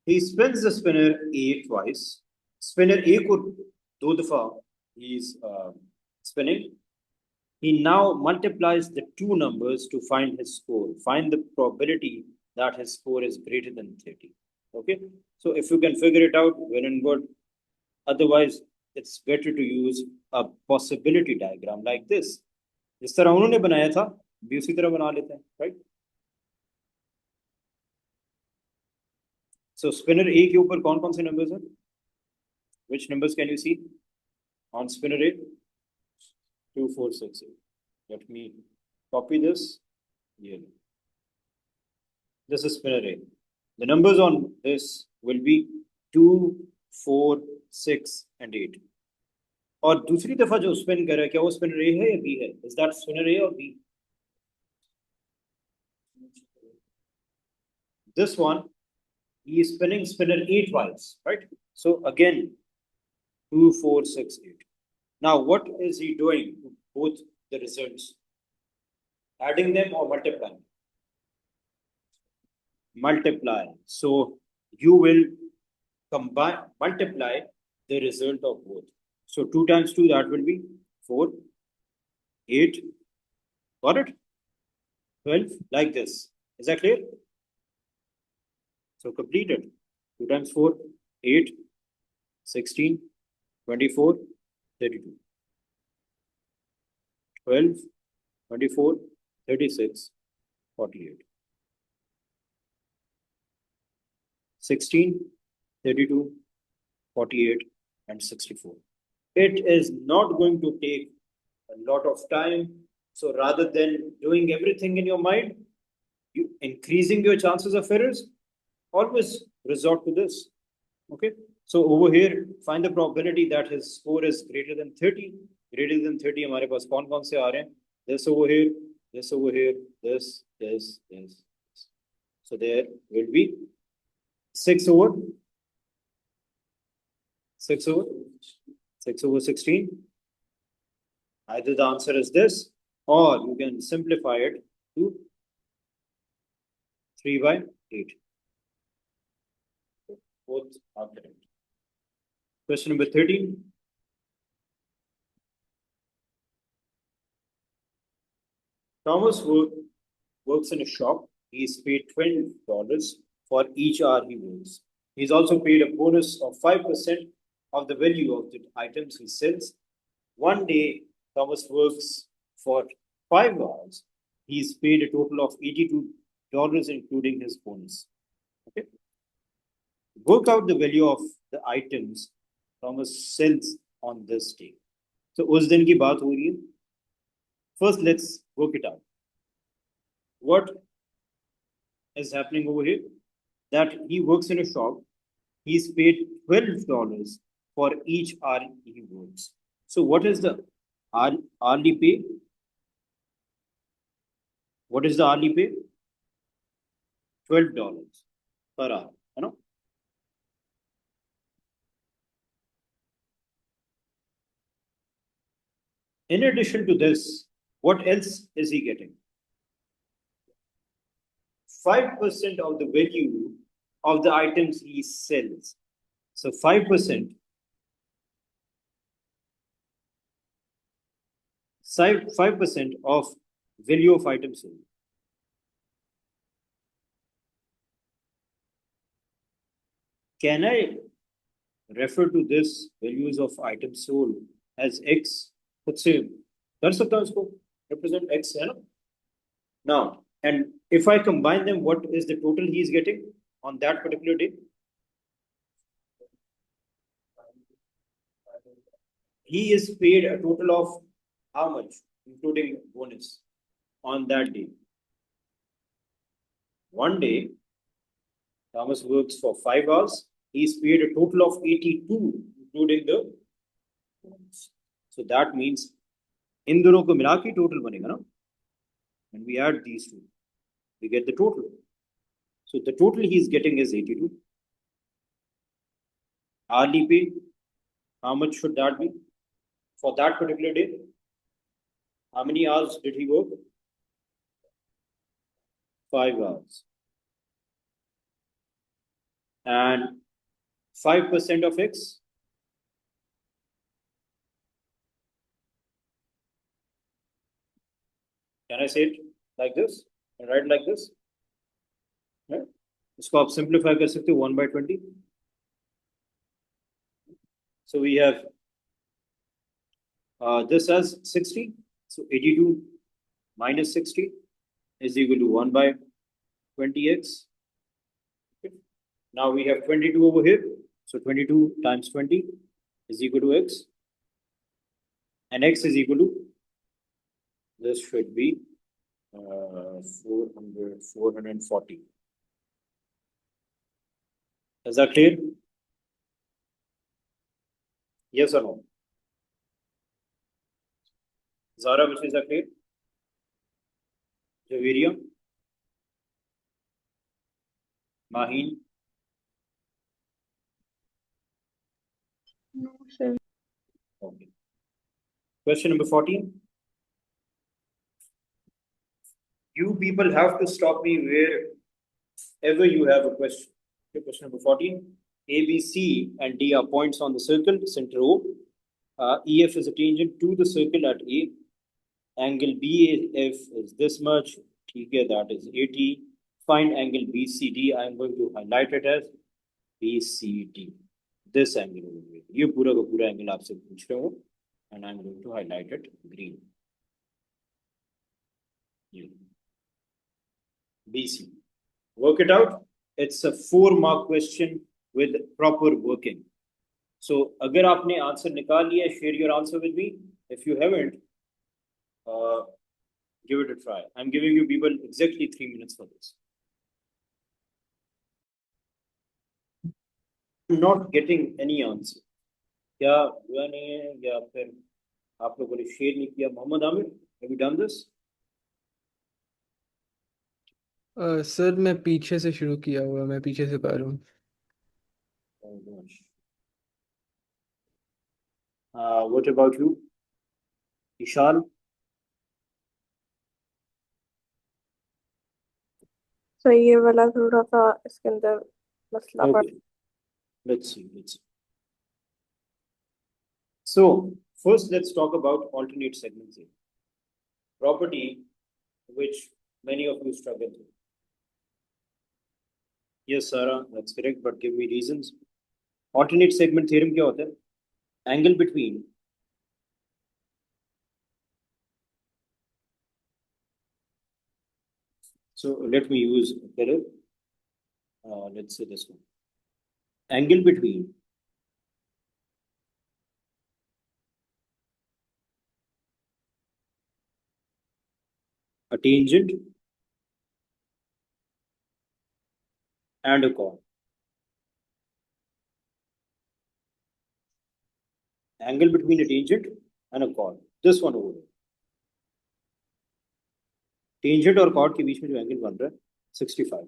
he spins the spinner A twice. Spinner A को दो दफा he is spinning. He now multiplies the two numbers to find his score. Find the probability that his score is greater than 30. Okay, so if you can figure it out, well and good. Otherwise, it's better to use a possibility diagram like this. जिस तरह उन्होंने बनाया था भी उसी तरह बना लेते हैं, right? So spinner A के ऊपर कौन कौन से numbers हैं? Which numbers can you see on spinner A? 2, 4, 6, 8. Let me copy this here. This is spinner A. The numbers on this will be 2, 4, 6 and 8. और दूसरी दफा जो स्पिन कर रहा है क्या वो स्पिनर ए है या बी है? इज दैट स्पिनर ए और B? This one, he is spinning spinner A twice, right? So again, 2, 4, 6, 8. Now, what is he doing to both the results? Adding them or multiplying? Multiply. So you will multiply the result of both. So 2 times 2, that will be 4, 8, got it? 12, like this. Is that clear? So complete it. 2 times 4, 8, 16, 24, 32. 12, 24, 36, 48. 16, 32, 48, and 64. It is not going to take a lot of time. So rather than doing everything in your mind, you increasing your chances of errors, always resort to this. Okay. So over here, find the probability that his score is greater than 30. Greater than 30, हमारे पास कौन से आ रहे हैं? This over here, this over here, this. So there will be 6 over 16. Either the answer is this, or you can simplify it to 3 by 8. Both are correct. Question number 13. Thomas works in a shop. He is paid $12 for each hour he works. He is also paid a bonus of 5% of the value of the items he sells. One day, Thomas works for 5 hours. He is paid a total of $82, including his bonus. Okay. Work out the value of the items Thomas sells on this day. So, उस दिन की बात हो रही है. First, let's work it out. What is happening over here? That he works in a shop. He is paid $12 for each hour he works. So, what is the hourly pay? What is the hourly pay? $12 per hour. You know? In addition to this, what else is he getting? 5% of the value of the items he sells. So 5%. 5% of value of items sold. Can I refer to this values of items sold as X? खुद से कर सकता हूँ इसको represent X है ना? Now, and if I combine them, what is the total he is getting on that particular day? He is paid a total of how much, including bonus, on that day? One day, Thomas works for 5 hours. He is paid a total of 82, including the bonus. So that means इन दोनों को मिला के total बनेगा ना? And we add these two, we get the total. So the total he is getting is 82. Hourly pay, how much should that be for that particular day? How many hours did he work? 5 hours. And 5% of X? Can I say it like this? And write like this? Right? इसको आप simplify कर सकते हो 1/20. So we have this as 60. So 82 minus 60 is equal to 1/20x. Okay. Now we have 22 over here. So 22 times 20 is equal to x. And x is equal to, this should be 440. Is that clear? Yes or no? Zara, which is that clear? Javiria? Maheen? No, sir. Okay. Question number 14. You people have to stop me wherever you have a question. Okay, question number 14. A, B, C, and D are points on the circle, center O. EF is a tangent to the circle at A. Angle BAF is this much. Okay, that is 80. Find angle BCD. I am going to highlight it as BCD. This angle over here. ये पूरा का पूरा angle आपसे पूछ रहे हो, and I am going to highlight it green. BC. Work it out. It's a 4-mark question with proper working. So अगर आपने आंसर निकाल लिया, share your answer with me. If you haven't, give it a try. I'm giving you people exactly 3 minutes for this. I'm not getting any answer. क्या हुआ नहीं है या फिर आप लोगों ने शेयर नहीं किया? Mohammad Aamir, have you done this? Sir मैं पीछे से शुरू किया हुआ, मैं पीछे से पा रहा हूँ. Oh gosh. What about you, Ishal? तो ये वाला थोड़ा सा इसके अंदर मसला पड़. Okay. Let's see. So first, let's talk about alternate segments here. Property which many of you struggle with. Yes, Sarah, that's correct, but give me reasons. Alternate segment theorem क्या होता है? Angle between so let me use better. Let's say this one. Angle between a tangent and a chord. Angle between a tangent and a chord. This one over here. Tangent और chord के बीच में जो angle बन रहा है 65.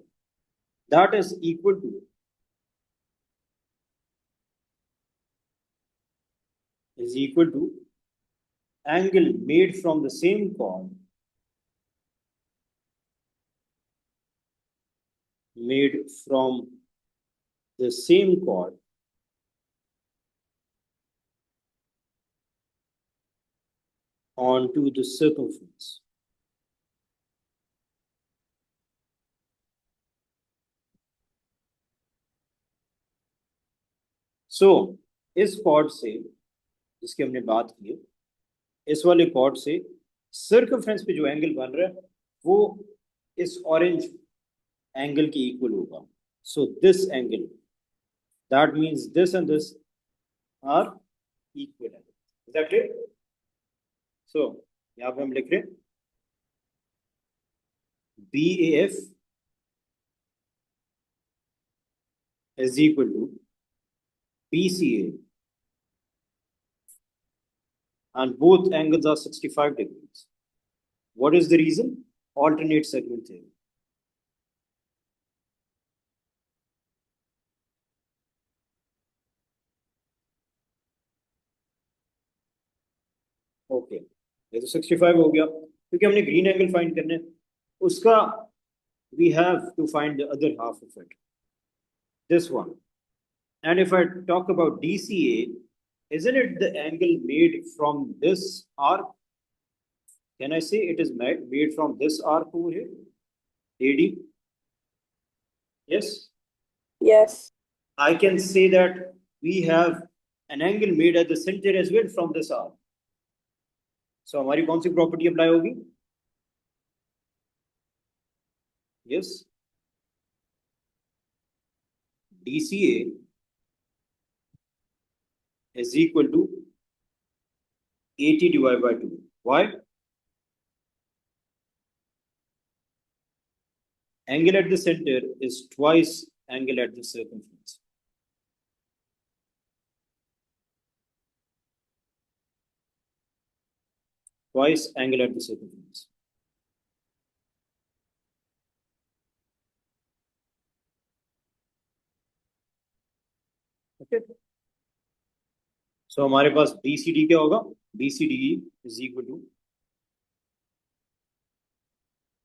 That is equal to angle made from the same chord onto the circumference. So इस chord से जिसकी हमने बात की है, इस वाले chord से circumference पे जो angle बन रहा है वो इस orange angle के equal होगा. So this angle, that means this and this are equal. Is that clear? So यहाँ पे हम लिख रहे हैं BAF is equal to BCA, and both angles are 65 degrees. What is the reason? Alternate segment theory. ये तो 65 हो गया क्योंकि हमने ग्रीन एंगल फाइंड करने हैं। उसका we have to find the other half of it, this one. And if I talk about DCA, isn't it the angle made from this arc? Can I say it is made from this arc over here? AD? Yes? Yes. I can say that we have an angle made at the center as well from this arc. So हमारी कौन सी property apply होगी? Yes. DCA is equal to 80 divided by 2. Why? Angle at the center is twice angle at the circumference. Twice angle at the circumference. Okay. So हमारे पास BCD क्या होगा? BCD is equal to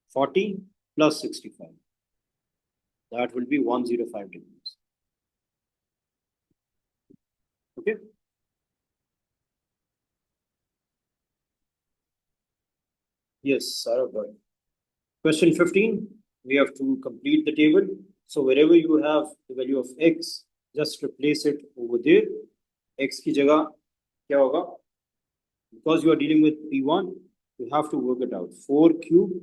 40 plus 65. That will be 105 degrees. Okay. Yes, Sarah, got it. Question 15. We have to complete the table. So wherever you have the value of x, just replace it over there. X की जगह क्या होगा? Because you are dealing with P1, you have to work it out. 4 cube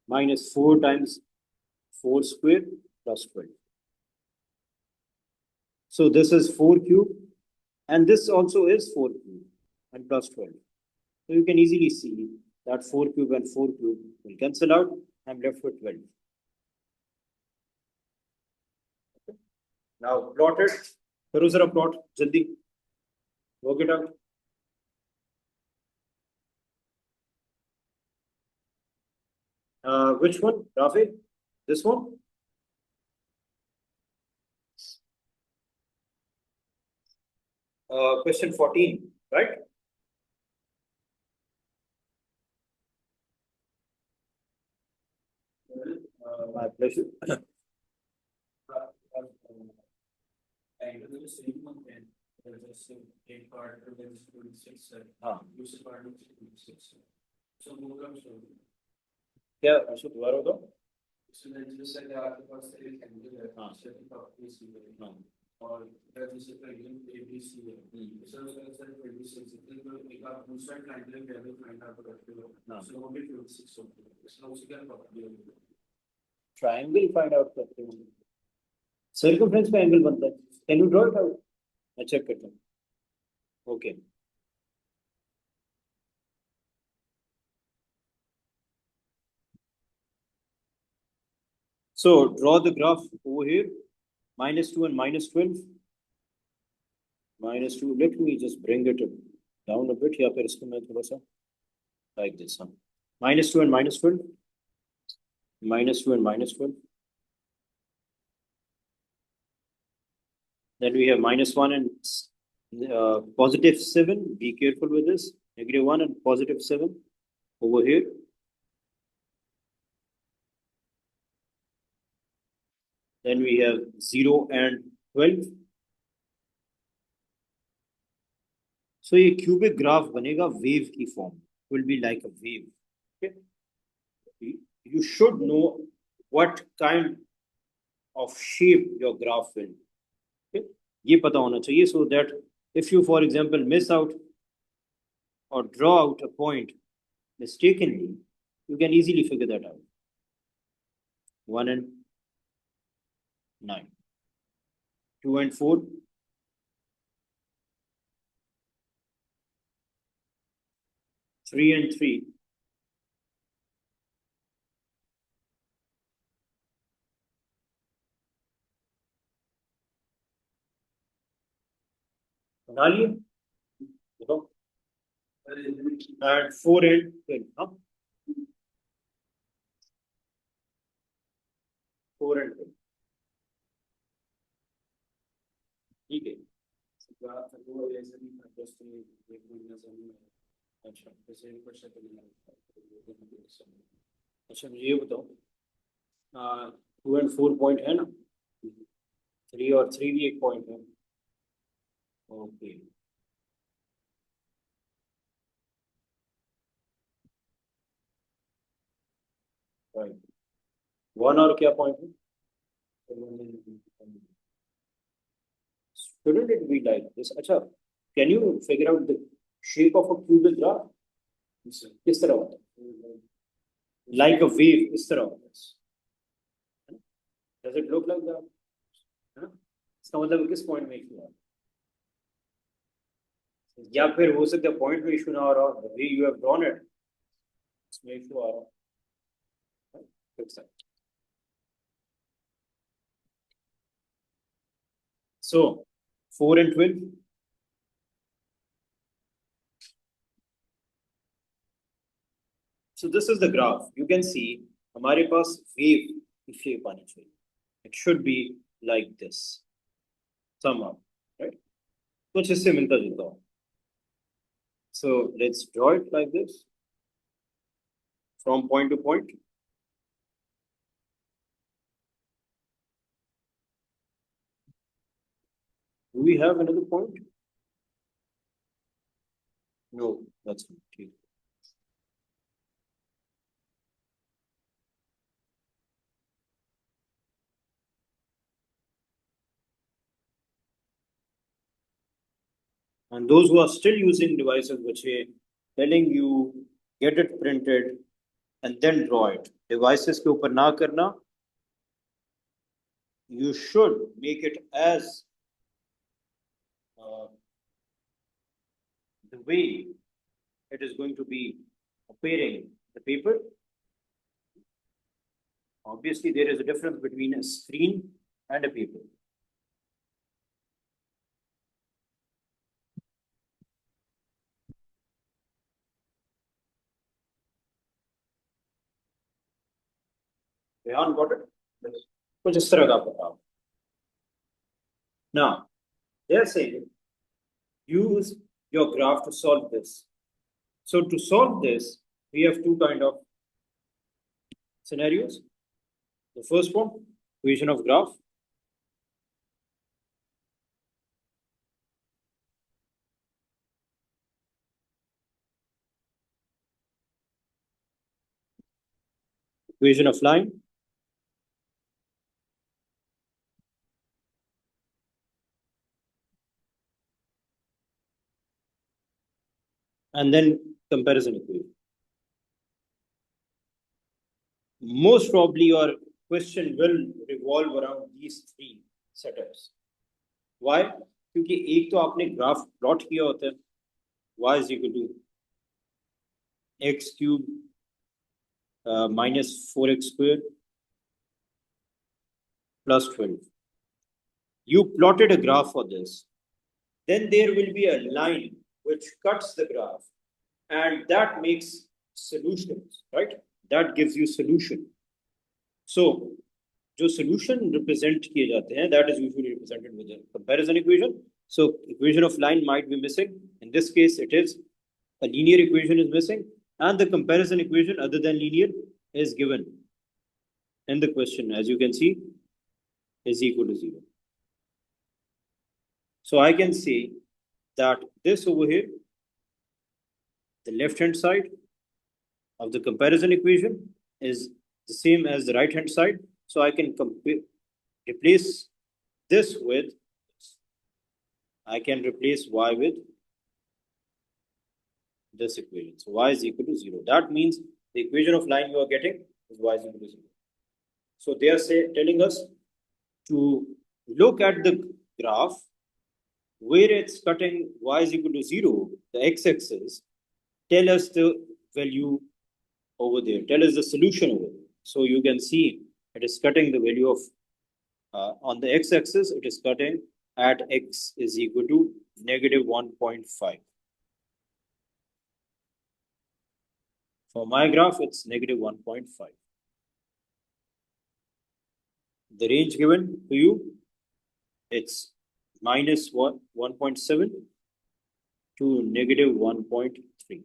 minus 4 times 4 square plus 12. So this is 4 cube and this also is 4 cube and plus 12. So you can easily see that 4 cube and 4 cube will cancel out. I'm left with 12. Okay. Now plot it. करो जरा plot जल्दी. Work it out. Which one, Rafi? This one? Question 14, right? My pleasure. क्या अशोक दोबारा होगा? और जैसे ABC है sir उसका सर 26 एक आप दूसरा ट्रायंगल वैल्यू फाइंड आउट करते हो सो वो भी 26 होता है इसमें उसी का प्रॉपर्टी होगी ट्रायंगल फाइंड आउट करते हो सर्कमफ्रेंस पे एंगल बनता है can you draw it out मैं चेक करता हूं okay so draw the graph over here -2 and -12 -2 let me just bring it down a bit या फिर इसको मैं थोड़ा सा like this -2 and -12 -2 and -12 then we have -1 and +7 be careful with this -1 and +7 over here then we have 0 and 12 so ये cubic graph बनेगा wave की form will be like a wave okay you should know what kind of shape your graph will okay ये पता होना चाहिए so that if you for example miss out or draw out a point mistakenly you can easily figure that out 1 and 9 2 and 4 3 and 3 बना लिए देखो and 4 and 12 हाँ 4 and 12 ठीक है अच्छा अच्छा मुझे ये बताओ 2 and 4 पॉइंट है ना 3 और 3 भी एक पॉइंट है ओके राइट 1 और क्या पॉइंट है shouldn't it be like this अच्छा can you figure out the shape of a cubic graph किस तरह होता है like a wave इस तरह होता है does it look like that है ना इसका मतलब किस पॉइंट में इशू है या फिर हो सकता है पॉइंट में इशू ना आ रहा हो the way you have drawn it इसमें इशू आ रहा है fix that so 4 and 12 so this is the graph you can see हमारे पास wave की shape आनी चाहिए it should be like this somehow right कुछ इससे मिलता जुलता हो so let's draw it like this from point to point do we have another point no that's not okay. And those who are still using devices which are telling you get it printed and then draw it devices के ऊपर ना करना you should make it as the way it is going to be appearing the paper obviously there is a difference between a screen and a paper Rehan got it कुछ इस तरह का बताओ now they are saying use your graph to solve this so to solve this we have two kind of scenarios the first one equation of graph equation of line and then comparison equation most probably your question will revolve around these three setups why क्योंकि एक तो आपने graph plot किया होता है y is equal to x cube minus 4x square plus 12 you plotted a graph for this then there will be a line which cuts the graph and that makes solutions right that gives you solution so जो solution represent किए जाते हैं that is usually represented with a comparison equation so equation of line might be missing in this case it is a linear equation is missing and the comparison equation other than linear is given in the question as you can see is equal to 0 so I can say that this over here the left hand side of the comparison equation is the same as the right hand side so I can replace this with I can replace y with this equation so y is equal to 0 that means the equation of line you are getting is y is equal to 0 so they are telling us to look at the graph where it's cutting y is equal to 0 the x-axis tell us the value over there tell us the solution over there so you can see it is cutting the value of on the x-axis it is cutting at x is equal to negative 1.5 for my graph it's negative 1.5 the range given to you it's minus 1.7 to negative 1.3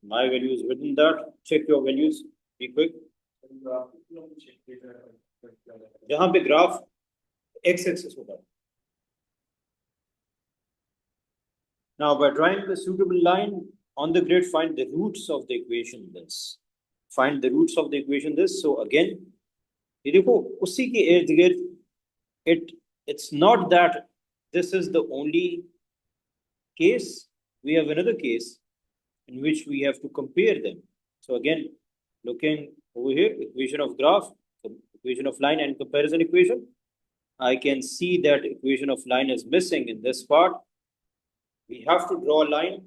My value is within that. Check your values. Be quick. जहां पे graph x axis होगा. Now, by drawing the suitable line on the grid, find the roots of the equation this. Find the roots of the equation this. So again, ये देखो उसी के इर्द गिर्द it's not that this is the only case. We have another case in which we have to compare them. So again, looking over here, equation of graph, equation of line and comparison equation. I can see that equation of line is missing in this part. We have to draw a line.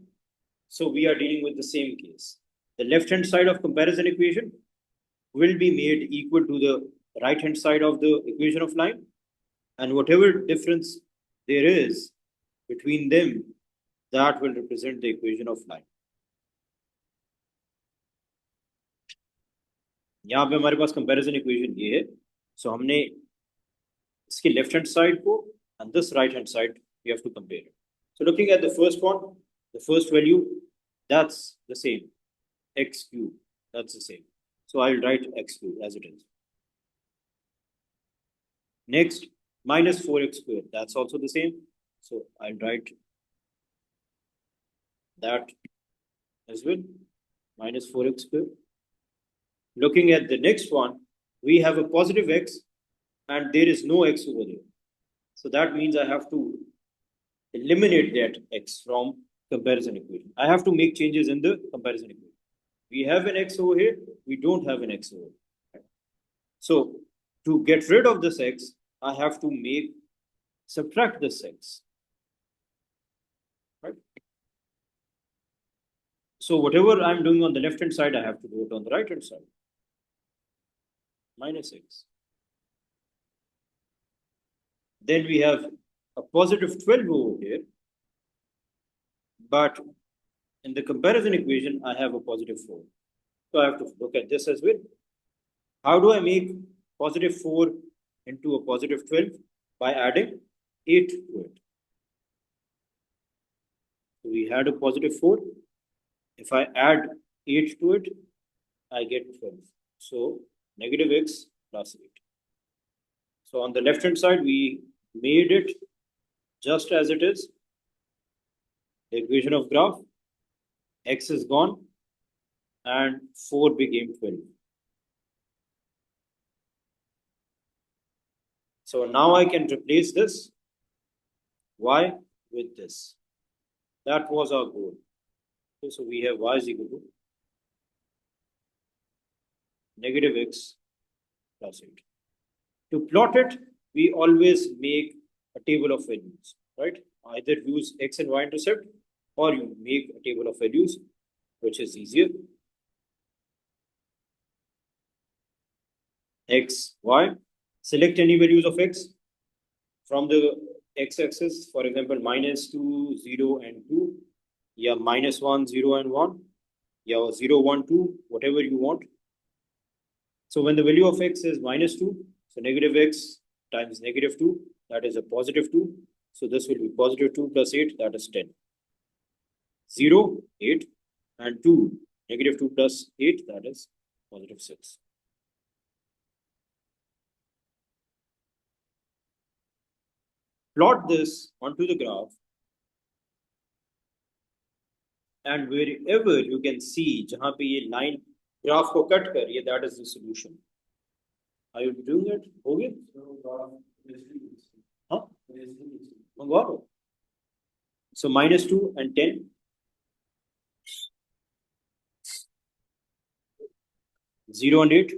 So we are dealing with the same case. The left-hand side of comparison equation will be made equal to the right-hand side of the equation of line. And whatever difference there is between them, that will represent the equation of line. यहाँ पे हमारे पास comparison equation ये है. सो हमने इसके left hand side को and this right hand side we have to compare it. So looking at the first one, the first value, that's the same, x cube, that's the same. So I'll write x cube as it is. Next, minus 4x squared, that's also the same. So I'll write that as well, minus 4x squared. Looking at the next one, we have a positive x and there is no x over there. So that means I have to eliminate that x from comparison equation. I have to make changes in the comparison equation. We have an x over here, we don't have an x over here. So to get rid of this x, I have to subtract this x. Right? So whatever I'm doing on the left hand side, I have to do it on the right hand side. Minus x. Then we have a positive 12 over here. But in the comparison equation, I have a positive 4. So I have to look at this as well. How do I make positive 4 into a positive 12? By adding 8 to it. So we had a positive 4. If I add 8 to it, I get 12. So negative x plus 8. So on the left hand side, we made it just as it is. The equation of graph, x is gone and 4 became 12. So now I can replace this y with this. That was our goal. Okay, so we have y is equal to negative x plus 8. To plot it, we always make a table of values, right? Either use x and y intercept or you make a table of values, which is easier. X, y. Select any values of x from the x-axis, for example, minus 2, 0, and 2. Yeah, minus 1, 0, and 1. Yeah, 0, 1, 2, whatever you want. So when the value of x is minus 2, so negative x times negative 2, that is a positive 2. So this will be positive 2 plus 8, that is 10. 0, 8, and 2, negative 2 plus 8, that is positive 6. Plot this onto the graph, and wherever you can see, jahan pe ye line graph ko cut kariye, that is the solution. Are you doing it? Okay? Huh? So minus 2 and 10. Zero and 8.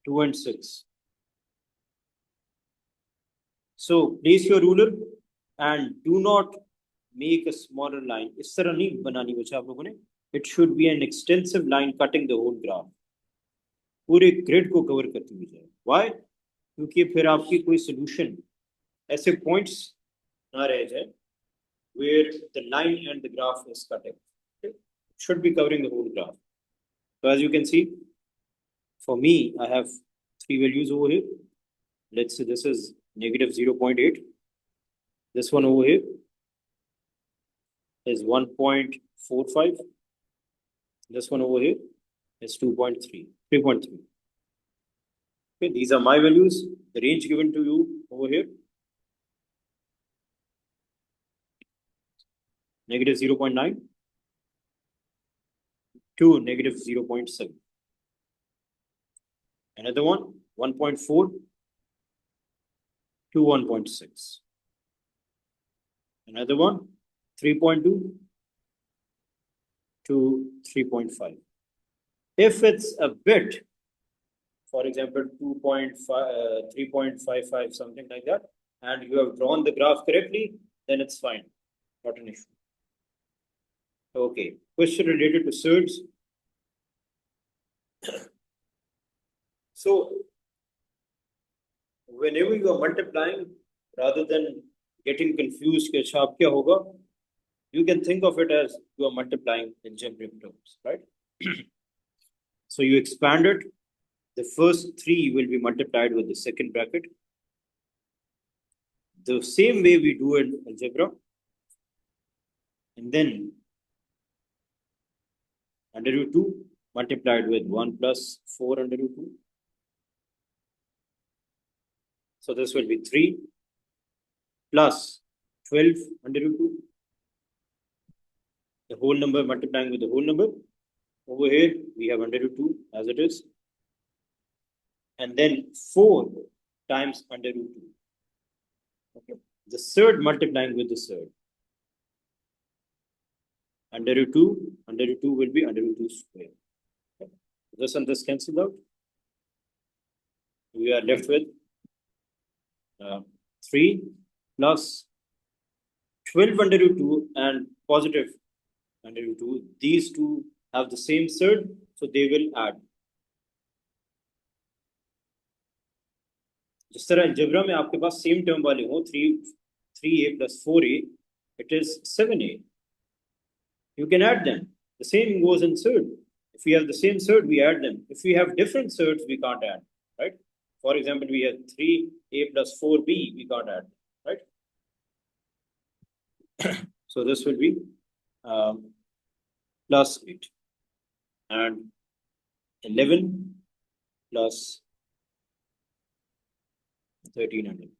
2 and 6. So place your ruler and do not make a smaller line. इस तरह नहीं बनानी बच्चा आप लोगों ने. It should be an extensive line cutting the whole graph. पूरे grid को कवर करती हुई जाए. Why? क्योंकि फिर आपकी कोई solution ऐसे points ना रह जाए where the line and the graph is cutting. Okay? It should be covering the whole graph. So as you can see, for me, I have 3 values over here. Let's say this is negative 0.8. This one over here, is 1.45. This one over here is 2.3, 3.3. Okay, these are my values. The range given to you over here, negative 0.9 to negative 0.7. Another one, 1.4 to 1.6. Another one, 3.2 to 3.5. If it's a bit, for example, 2.5, 3.55, something like that, and you have drawn the graph correctly, then it's fine, not an issue. Okay, question related to surds. So, whenever you are multiplying, rather than getting confused, कि अच्छा अब क्या होगा, you can think of it as you are multiplying in algebraic terms, right? So you expand it. The first three will be multiplied with the second bracket. The same way we do in algebra. And then under root 2 multiplied with 1 plus 4 under root 2. So this will be 3 plus 12 under root 2. The whole number multiplying with the whole number. Over here, we have under root 2 as it is. And then 4 times under root 2. Okay. The third multiplying with the third. Under root 2 will be under root 2 square. Okay. This and this cancelled out. We are left with 3 plus 12 under root 2 and positive under root 2. These two have the same third, so they will add. जिस तरह algebra में आपके पास same term वाले हो 3a plus 4a, it is 7a. You can add them. The same goes in third. If we have the same third, we add them. If we have different thirds, we can't add, right? For example, we have 3a plus 4b, we can't add, right? So this will be plus 8 and 11 plus 1300.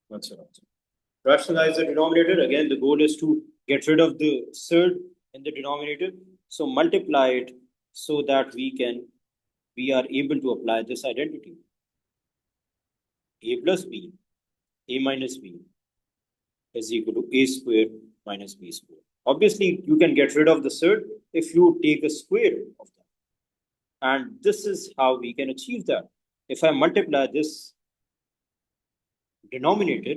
That's the answer. Rationalize the denominator. Again, the goal is to get rid of the third in the denominator. So multiply it so that we are able to apply this identity. A plus b, a minus b is equal to a square minus b square. Obviously, you can get rid of the third if you take a square of that. And this is how we can achieve that. If I multiply this denominator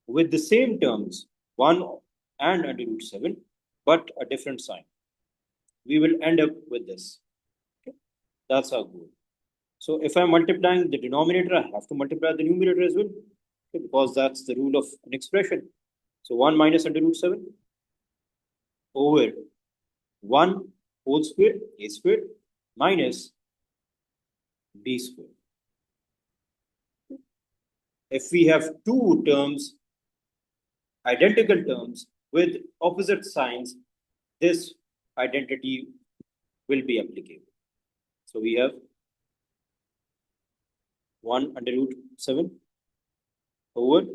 with the same terms, 1 and under root 7, but a different sign, we will end up with this. Okay? That's our goal. So if I'm multiplying the denominator, I have to multiply the numerator as well, okay, because that's the rule of an expression. So 1 minus under root 7 over 1 whole square, a square, minus b square. If we have two terms, identical terms with opposite signs, this identity will be applicable. So we have 1 under root 7 over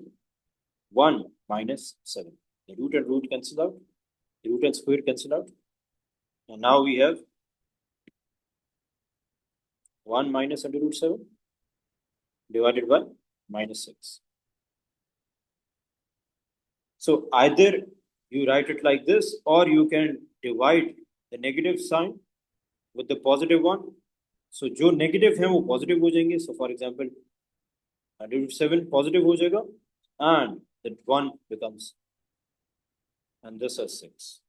1 minus 7. The root and root cancel out. The root and square cancel out. And now we have 1 minus under root 7 divided by minus 6. So either you write it like this, or you can divide the negative sign with the positive one. So जो negative है वो positive हो जाएंगे. So for example, under root 7 positive हो जाएगा, and the 1 becomes, and this is 6.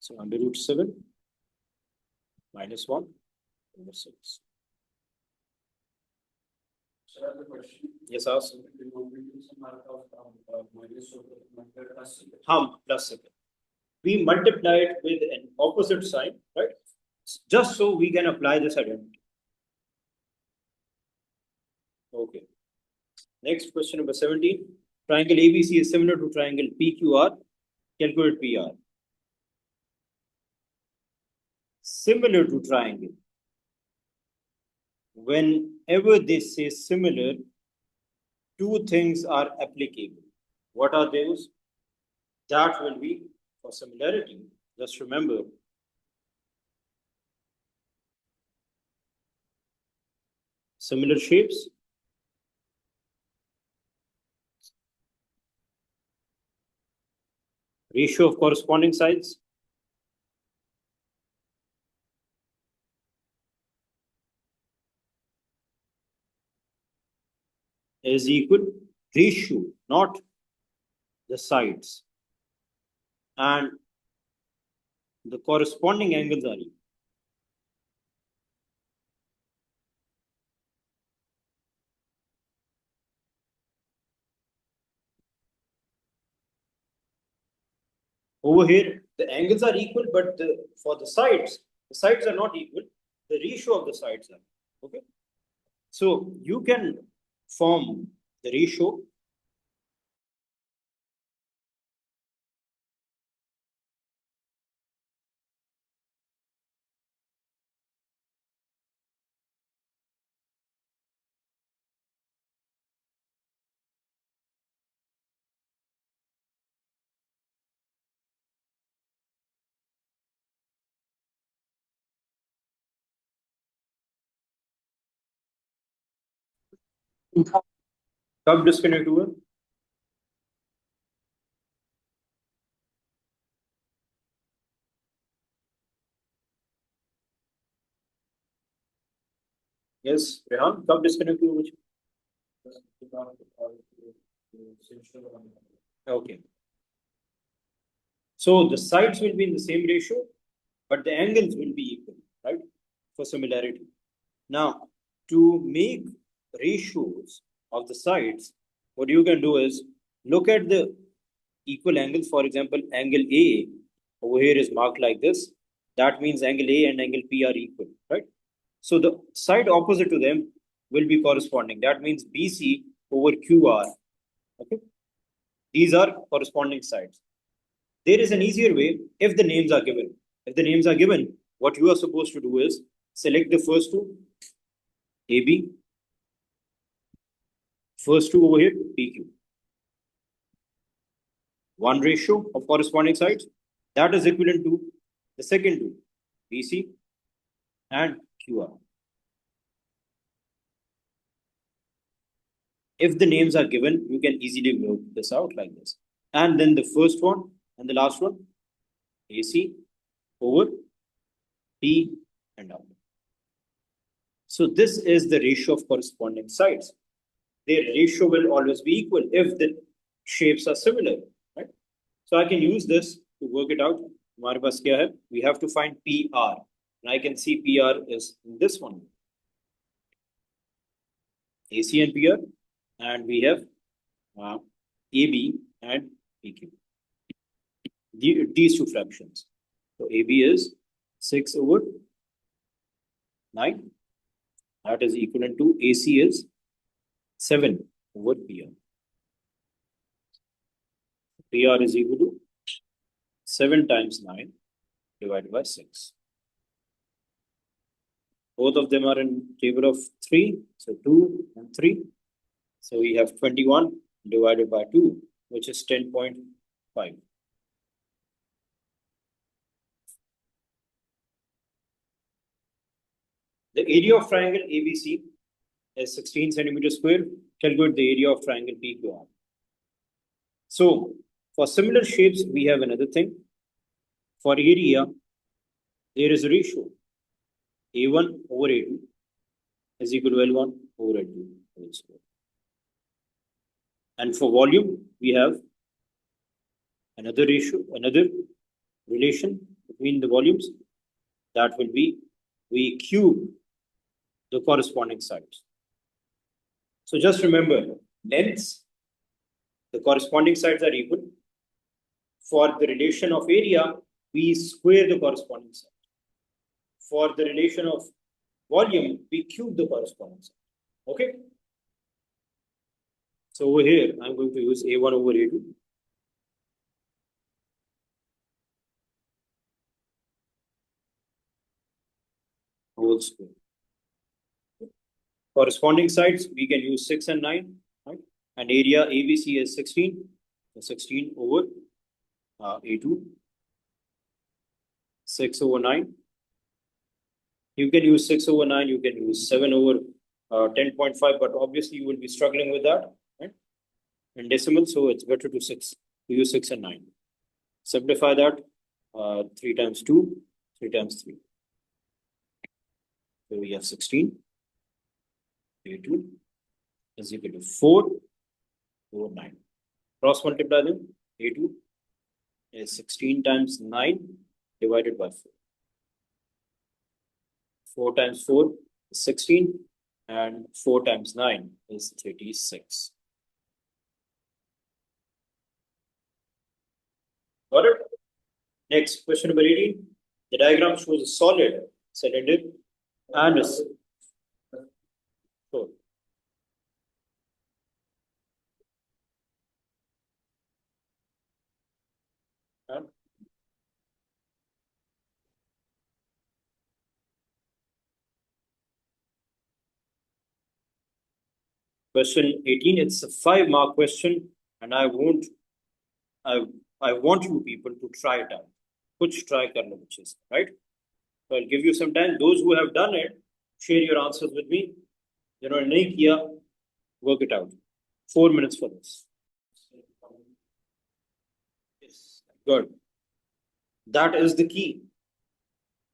So under root 7 minus 1 over 6. So I have a question. Yes, ask. Plus 7. We multiply it with an opposite sign, right? Just so we can apply this identity. Okay. Next question number 17. Triangle ABC is similar to triangle PQR. Calculate PR. Similar to triangle. Whenever they say similar, two things are applicable. What are those? That will be for similarity. Just remember, similar shapes, ratio of corresponding sides, is equal ratio, not the sides, and the corresponding angles are equal. Over here, the angles are equal, but for the sides are not equal. The ratio of the sides are okay. So you can form the ratio कब disconnect हुआ yes Rehan कब disconnect हुआ मुझे okay so the sides will be in the same ratio but the angles will be equal right for similarity now to make ratios of the sides what you can do is look at the equal angles. For example, angle A over here is marked like this. That means angle A and angle P are equal, right? So the side opposite to them will be corresponding. That means BC over QR. Okay. These are corresponding sides. There is an easier way if the names are given. If the names are given, what you are supposed to do is select the first two, AB. First two over here, PQ. One ratio of corresponding sides that is equivalent to the second two, BC and QR. If the names are given, you can easily work this out like this. And then the first one and the last one, AC over P and out. So this is the ratio of corresponding sides. Their ratio will always be equal if the shapes are similar, right? So I can use this to work it out. We have to find PR. And I can see PR is this one. AC and PR. And we have AB and PQ. These two fractions. So AB is 6 over 9. That is equivalent to AC is 7 over PR. PR is equal to 7 times 9 divided by 6. Both of them are in table of 3. So 2 and 3. So we have 21 divided by 2, which is 10.5. The area of triangle ABC is 16 centimeters square. Calculate the area of triangle PQR. So for similar shapes, we have another thing. For area, there is a ratio. A1 over A2 is equal to L1 over L2 whole square. And for volume, we have another ratio, another relation between the volumes. That will be we cube the corresponding sides. So just remember, lengths, the corresponding sides are equal. For the relation of area, we square the corresponding side. For the relation of volume, we cube the corresponding side. Okay? So over here, I'm going to use A1 over A2. Whole square. Corresponding sides, we can use 6 and 9, right? And area ABC is 16. So 16 over A2. 6 over 9. You can use 6 over 9, you can use 7 over 10.5, but obviously you will be struggling with that, right? In decimal, so it's better to use 6 and 9. Simplify that, 3 times 2, 3 times 3. So we have 16. A2 is equal to 4 over 9. Cross multiply them. A2 is 16 times 9 divided by 4. 4 times 4 is 16 and 4 times 9 is 36. Got it? Next, question number 18. The diagram shows a solid cylinder and a so, question 18, it's a 5-mark question, and I want you people to try it out. Kuch try karna kuch is, right? So I'll give you some time. Those who have done it, share your answers with me. You know, nahi kiya, work it out. 4 minutes for this. Yes, good. That is the key.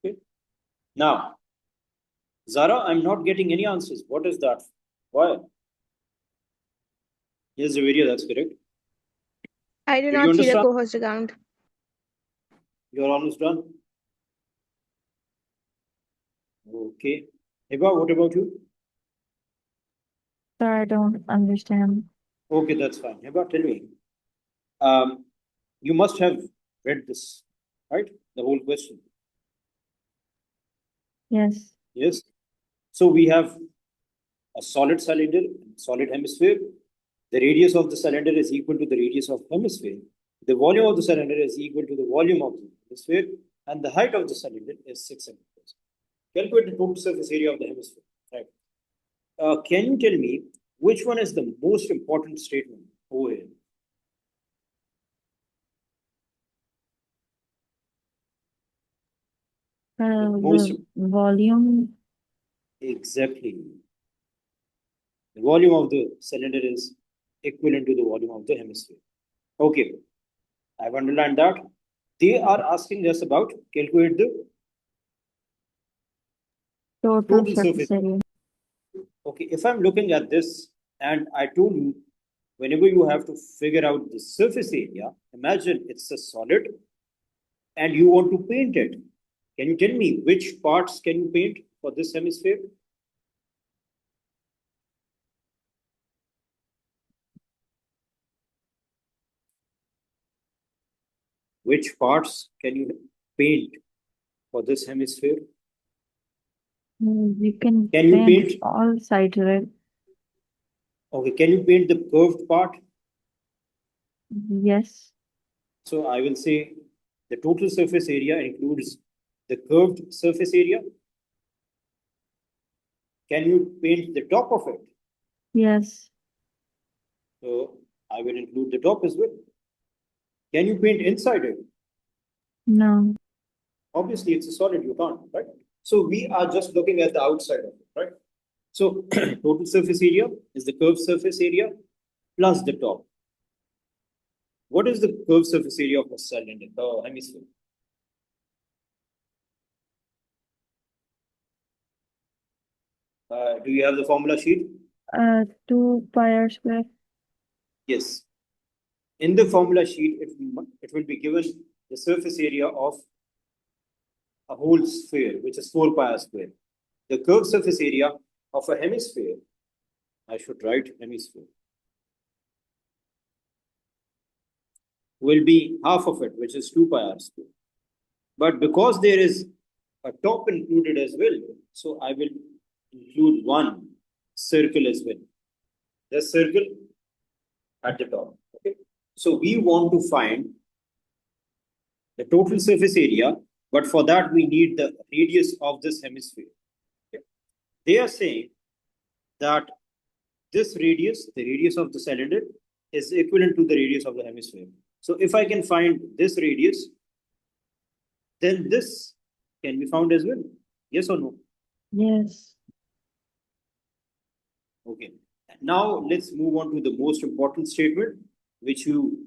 Okay. Now, Zara, I'm not getting any answers. What is that? Why? Yes, Javeria, that's correct. I do Did you not see the understand? co-host account. You're almost done. Okay. Eva, what about you? Sir, I don't understand. Okay, that's fine. Eva, tell me. You must have read this, right? The whole question. Yes. Yes. So we have a solid cylinder, solid hemisphere. The radius of the cylinder is equal to the radius of the hemisphere. The volume of the cylinder is equal to the volume of the hemisphere, and the height of the cylinder is 6 centimeters. Calculate the total surface area of the hemisphere. Right. Can you tell me which one is the most important statement over here? Most The volume, exactly. The volume of the cylinder is equivalent to the volume of the hemisphere. Okay, I've underlined that. They are asking us about calculate the total total surface surface. area. Okay, if I'm looking at this and I told you, whenever you have to figure out the surface area, imagine it's a solid and you want to paint it. Can you tell me which parts can you paint for this hemisphere? Which parts can you paint for this hemisphere? You can Can you paint paint? all sides, right? Okay, can you paint the curved part? Yes. So I will say the total surface area includes the curved surface area. Can you paint the top of it? Yes. So I will include the top as well. Can you paint inside it? No. Obviously, it's a solid, you can't, right? So we are just looking at the outside of it, right? So total surface area is the curved surface area plus the top. What is the curved surface area of a cylinder, the hemisphere? Do you have the formula sheet? 2 pi r square. Yes. In the formula sheet, it will be given the surface area of a whole sphere, which is 4 pi r square. The curved surface area of a hemisphere, I should write hemisphere, will be half of it, which is 2 pi r square. But because there is a top included as well, so I will include one circle as well. The circle at the top. Okay, so we want to find the total surface area, but for that we need the radius of this hemisphere. Okay. They are saying that this radius, the radius of the cylinder, is equivalent to the radius of the hemisphere. So if I can find this radius, then this can be found as well. Yes or no? Yes. Okay. Now let's move on to the most important statement, which you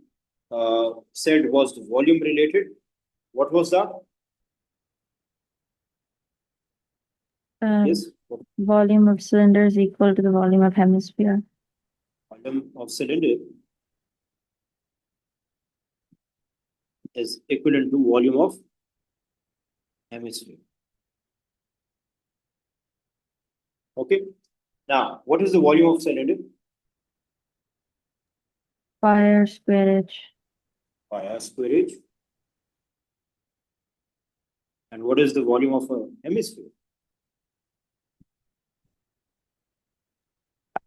said was the volume related. What was that? Yes. Volume of cylinder is equal to the volume of hemisphere. Volume of cylinder is equivalent to volume of hemisphere. Okay. Now, what is the volume of cylinder? Pi r square h. Pi r square h. And what is the volume of a hemisphere?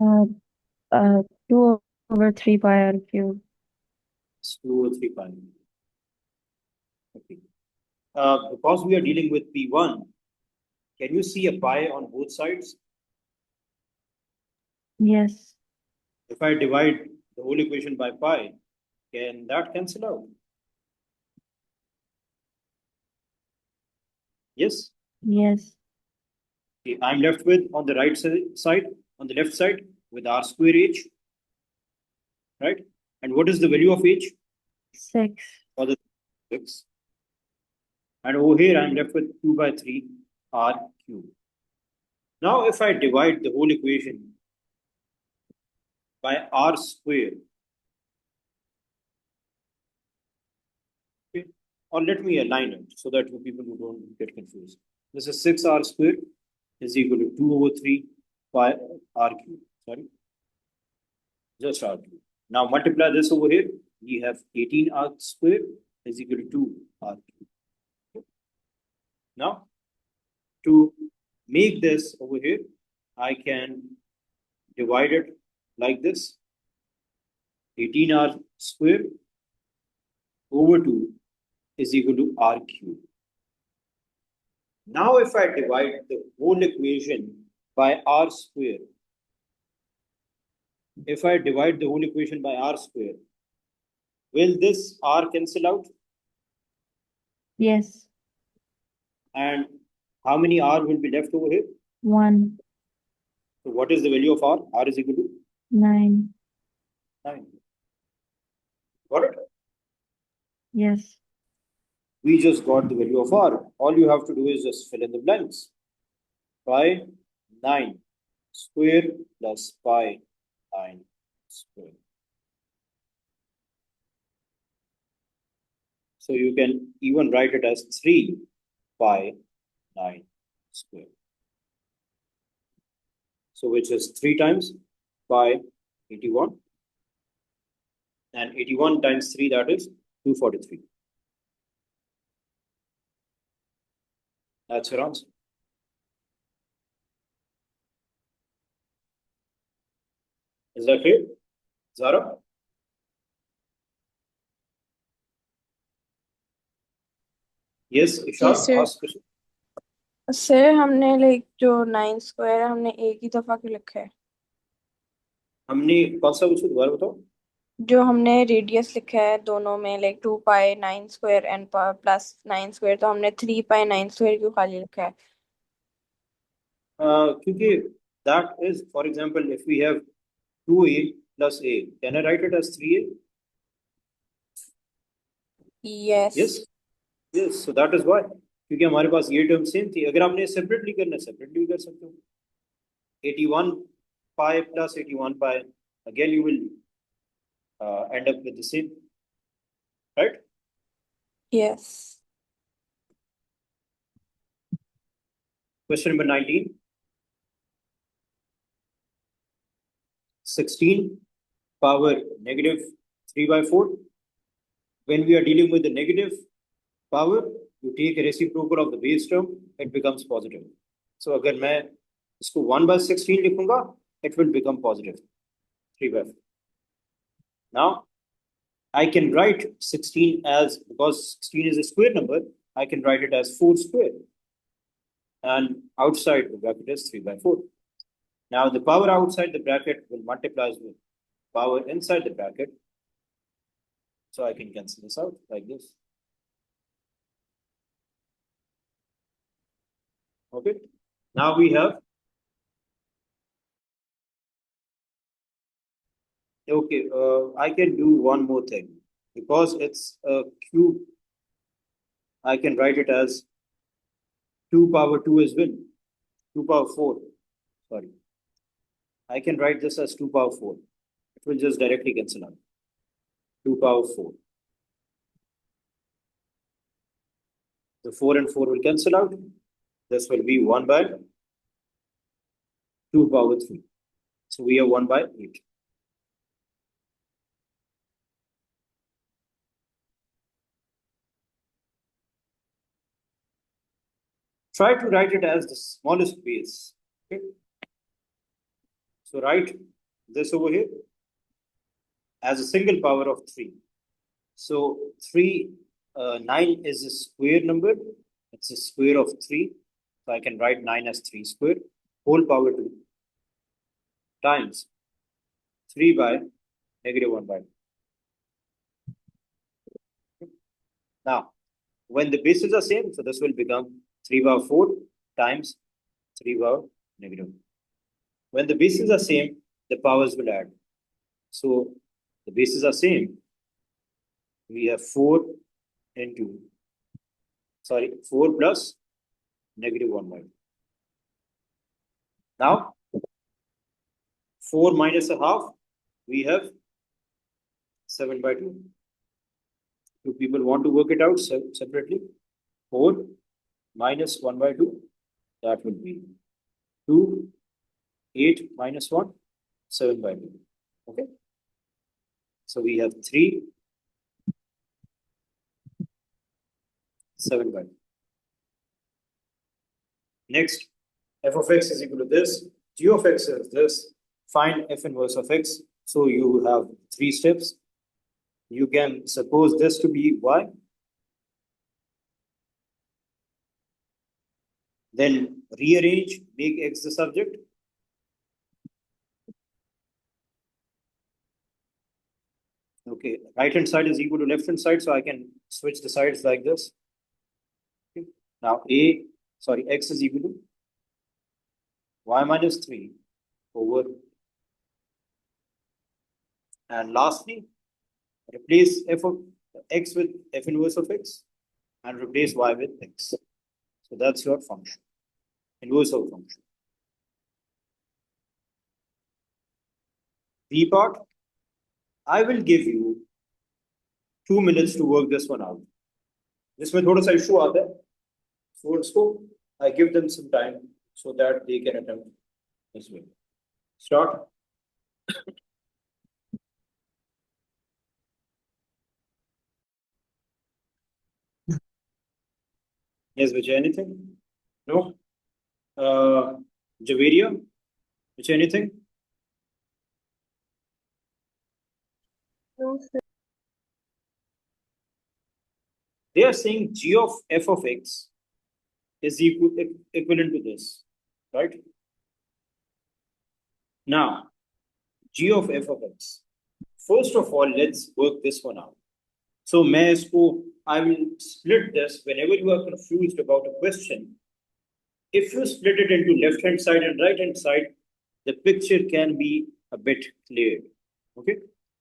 Uh, 2 over 3 pi r cube. It's 2 over 3 pi. Okay. Because we are dealing with P1, can you see a pi on both sides? Yes. If I divide the whole equation by pi, can that cancel out? Yes? Yes. Okay, I'm left with on the right side, on the left side, with r square h, right? And what is the value of h? 6. For the 6. And over here, I'm left with 2 by 3 r cube. Now, if I divide the whole equation by r square, okay, or let me align it so that people who don't get confused. This is 6r square is equal to 2 over 3 pi r cube. Sorry, just r cube. Now multiply this over here. We have 18r square is equal to 2 r cube. Now, to make this over here, I can divide it like this. 18r square over 2 is equal to r cube. Now, if I divide the whole equation by r square, if I divide the whole equation by r square, will this r cancel out? Yes. And how many r will be left over here? 1. So what is the value of r? R is equal to 9. 9. Got it? Yes. We just got the value of r. All you have to do is just fill in the blanks. Pi 9 square plus pi 9 square. So you can even write it as 3 pi 9 square. So which is 3 times pi 81. And 81 times 3, that is 243. That's your answer. Is that clear? Zara? Yes, Ishaq, Yes, sir. ask question. Sir हमने like जो 9 square है हमने एक ही दफा क्यों लिखा है? हमने कौन सा पूछा दोबारा बताओ? जो हमने रेडियस लिखा है दोनों में like 2 pi 9 square and plus 9 square, तो हमने 3 पाई 9 स्क्वायर क्यों खाली लिखा है? क्योंकि that is, for example, if we have 2a plus a, can I write it as 3a? Yes. Yes. Yes, so that is why. क्योंकि हमारे पास ये टर्म सेम थी. अगर आपने सेपरेटली करना है सेपरेटली भी कर सकते हो. 81 pi plus 81 pi, again you will end up with the same, right? Yes. Question number 19. 16 power negative 3 by 4. When we are dealing with the negative power, you take a reciprocal of the base term, it becomes positive. So अगर मैं इसको 1 by 16 लिखूंगा, it will become positive 3 by 4. Now, I can write 16 as, because 16 is a square number, I can write it as 4 square. And outside the bracket is 3 by 4. Now, the power outside the bracket will multiply with power inside the bracket. So I can cancel this out like this. Okay. Now we have, okay, I can do one more thing. Because it's a cube, I can write it as 2 power 2 as well. 2 power 4. Sorry. I can write this as 2 power 4. It will just directly cancel out. 2 power 4. The 4 and 4 will cancel out. This will be 1 by 2 power 3. So we have 1 by 8. Try to write it as the smallest base. Okay. So write this over here as a single power of 3. So 9 is a square number. It's a square of 3. So I can write 9 as 3 square whole power 2 times 3 by negative 1 by 2. Now, when the bases are same, so this will become 3 power 4 times 3 power negative 1. When the bases are same, the powers will add. So the bases are same. We have 4 plus negative 1 by 2. Now, 4 minus a half, we have 7 by 2. Do people want to work it out separately? 4 minus 1 by 2, that will be 2, 8 minus 1, 7 by 2. Okay. So we have 3, 7 by 2. Next, f of x is equal to this, g of x is this, find f inverse of x. So you have 3 steps. You can suppose this to be y. Then rearrange, make x the subject. Okay, right hand side is equal to left hand side, so I can switch the sides like this. Okay. Now x is equal to y minus 3 over, and lastly, replace f of x with f inverse of x and replace y with x. So that's your function, inverse of function. B part, I will give you 2 minutes to work this one out. जिसमें थोड़ा सा issue आता है, so उसको I give them some time so that they can attempt this way. Start. Yes, Vijay, anything? No? Javeria, Vijay, anything? No, sir. They are saying g of f of x is equivalent to this, right? Now, g of f of x. First of all, let's work this one out. So, I will split this whenever you are confused about a question. If you split it into left hand side and right hand side, the picture can be a bit clear. Okay,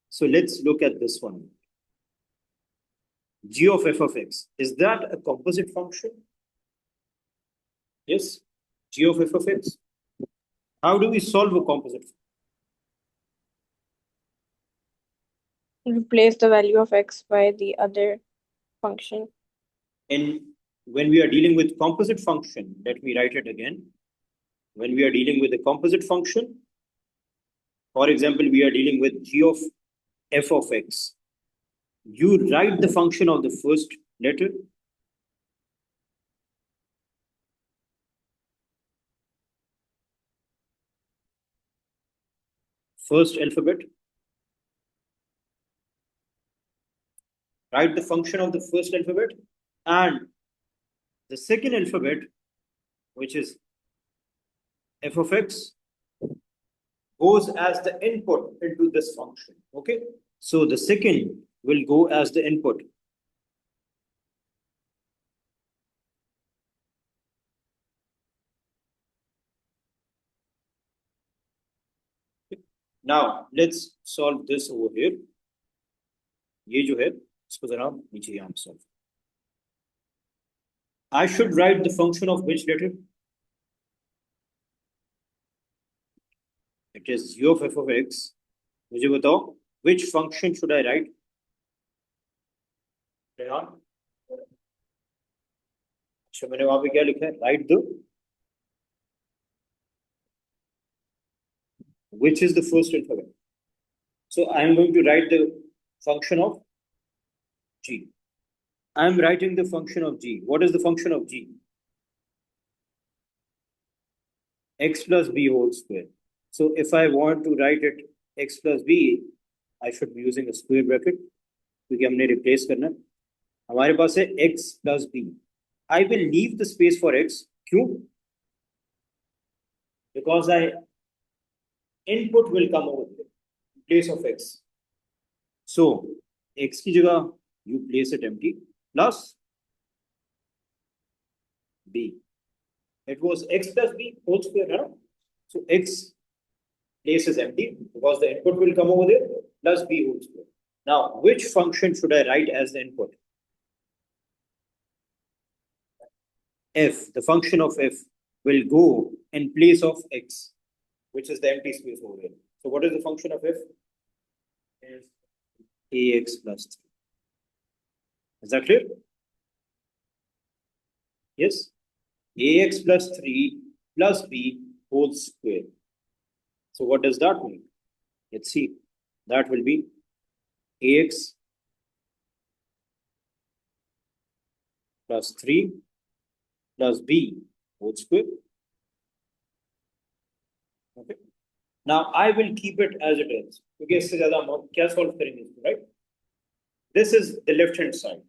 so let's look at this one. G of f of x, is that a composite function? Yes, g of f of x. How do we solve a composite function? Replace the value of x by the other function. And when we are dealing with composite function, let me write it again. When we are dealing with a composite function, for example, we are dealing with g of f of x. You write the function of the first letter. First alphabet. write the function of the first alphabet, and the second alphabet, which is f of x, goes as the input into this function. Okay, so the second will go as the input. Now let's solve this over here. ये जो है इसको जरा नीचे यहाँ solve. I should write the function of which letter? It is u of f of x. मुझे बताओ which function should I write? अच्छा मैंने वहां पे क्या लिखा है? Write the which is the first alphabet. So I am going to write the function of g. I am writing the function of g. What is the function of g? X plus b whole square. So if I want to write it x plus b, I should be using a square bracket क्योंकि हमने replace करना. हमारे पास है x plus b. I will leave the space for x. क्यों? Because I input will come over there in place of x. So x की जगह you place it empty plus b. It was x plus b whole square, right? So x place is empty because the input will come over there plus b whole square. Now, which function should I write as the input? F, the function of f will go in place of x, which is the empty space over here. So what is the function of f? Ax plus 3. Is that clear? Yes? Ax plus 3 plus b whole square. So what does that mean? Let's see. That will be ax plus 3 plus b whole square. Okay. Now I will keep it as it is. क्योंकि इससे ज़्यादा हम क्या solve करेंगे इसको, right? This is the left hand side.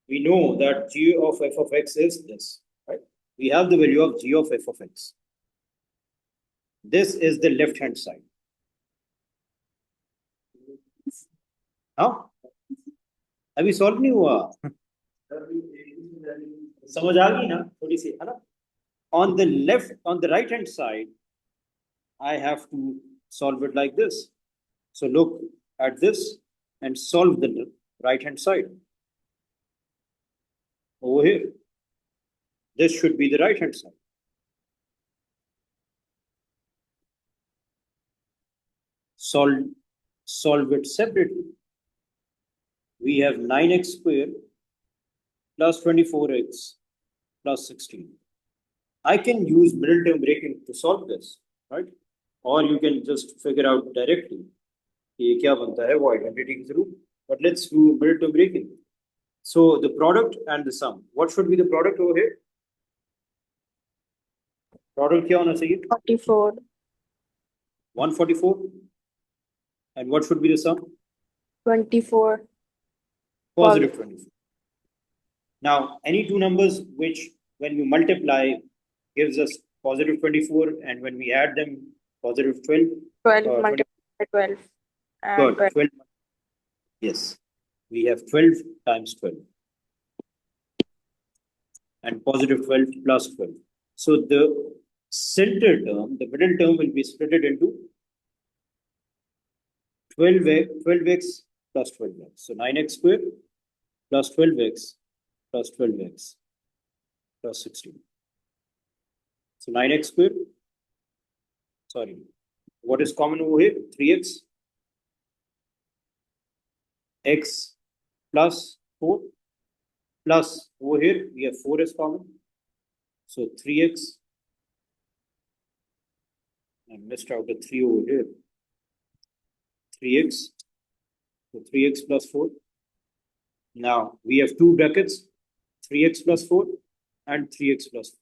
We know that g of f of x is this, right? We have the value of g of f of x. This is the left hand side. हाँ अभी solve नहीं हुआ समझ आ गई ना थोड़ी सी है ना on the right hand side I have to solve it like this. So look at this and solve the right hand side over here. This should be the right hand side. Solve it separately. We have 9x square plus 24x plus 16. I can use middle term breaking to solve this, right? Or you can just figure out directly ये क्या बनता है वो identity के through. But let's do middle term breaking. So the product and the sum. What should be the product over here? Product क्या होना चाहिए? 44. 144. And what should be the sum? 24. Positive 24. Now, any two numbers which, when you multiply, gives us positive 24, and when we add them, positive 12. 12 20. multiplied by 12. And Good. 12. 12. Yes. We have 12 times 12. And positive 12 plus 12. So the center term, the middle term will be split into 12x plus 12x. So 9x squared plus 12x plus 12x plus 16. So 9x squared. Sorry. What is common over here? 3x. X plus 4. Plus over here we have 4 is common. So 3x. I missed out the 3 over here. 3x. So 3x plus 4. Now we have two brackets, 3x plus 4 and 3x plus 4.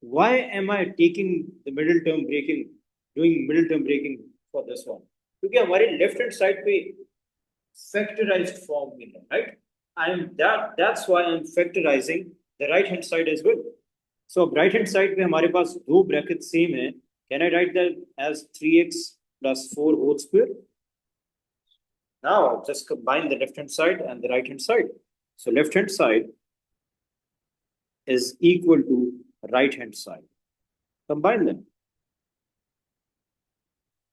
Why am I taking the middle term breaking, doing middle term breaking for this one? क्योंकि हमारे left hand side पे factorized form में है, right? That's why I'm factorizing the right hand side as well. So right hand side पे हमारे पास दो brackets same है. Can I write that as 3x plus 4 whole square? Now just combine the left hand side and the right hand side. So left hand side is equal to right hand side. Combine them.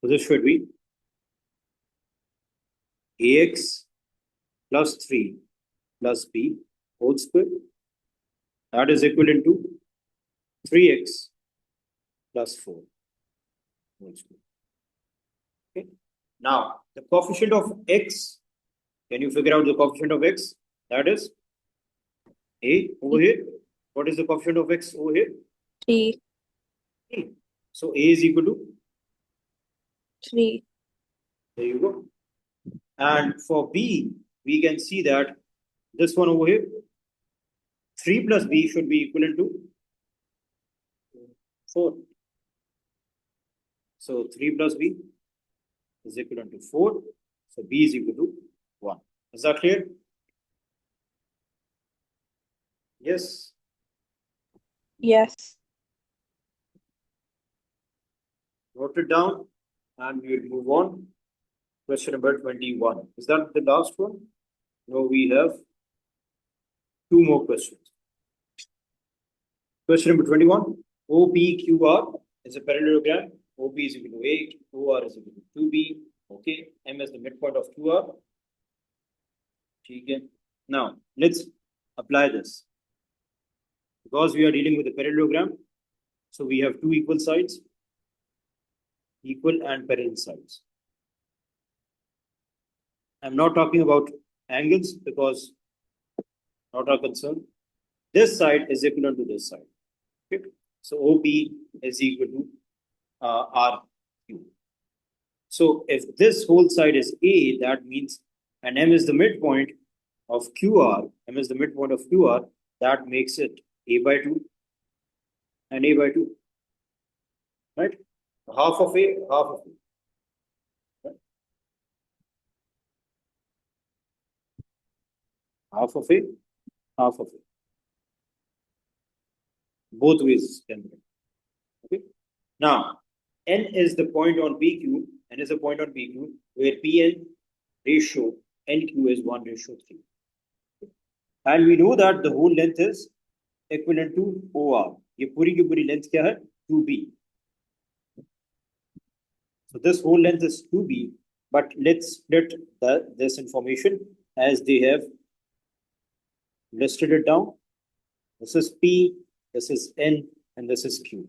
So this should be ax plus 3 plus b whole square. That is equivalent to 3x plus 4 whole square. Okay. Now, the coefficient of x, can you figure out the coefficient of x? That is a over here. What is the coefficient of x over here? 3. 3. So a is equal to 3. There you go. And for b, we can see that this one over here, 3 plus b should be equivalent to 4. So 3 plus b is equivalent to 4. So b is equal to 1. Is that clear? Yes. Yes. Note it down and we will move on. Question number 21. Is that the last one? No, we have two more questions. Question number 21. OPQR is a parallelogram. OP is equal to A, OR is equal to 2B. Okay, M is the midpoint of QR. Okay. Now, let's apply this. Because we are dealing with a parallelogram, so we have two equal sides, equal and parallel sides. I'm not talking about angles because not our concern. This side is equivalent to this side. Okay. So OP is equal to RQ. So if this whole side is A, that means, and M is the midpoint of QR, M is the midpoint of QR, that makes it A by 2 and A by 2. Right? Half of A, half of A. Right? Half of A, half of A. Both ways can be. Okay. Now, N is the point on PQ, N is a point on PQ, where PN ratio NQ is 1:3. And we know that the whole length is equivalent to OR. ये पूरी की पूरी length क्या है? 2B. So this whole length is 2B, but let's split this information as they have listed it down. This is P, this is N, and this is Q.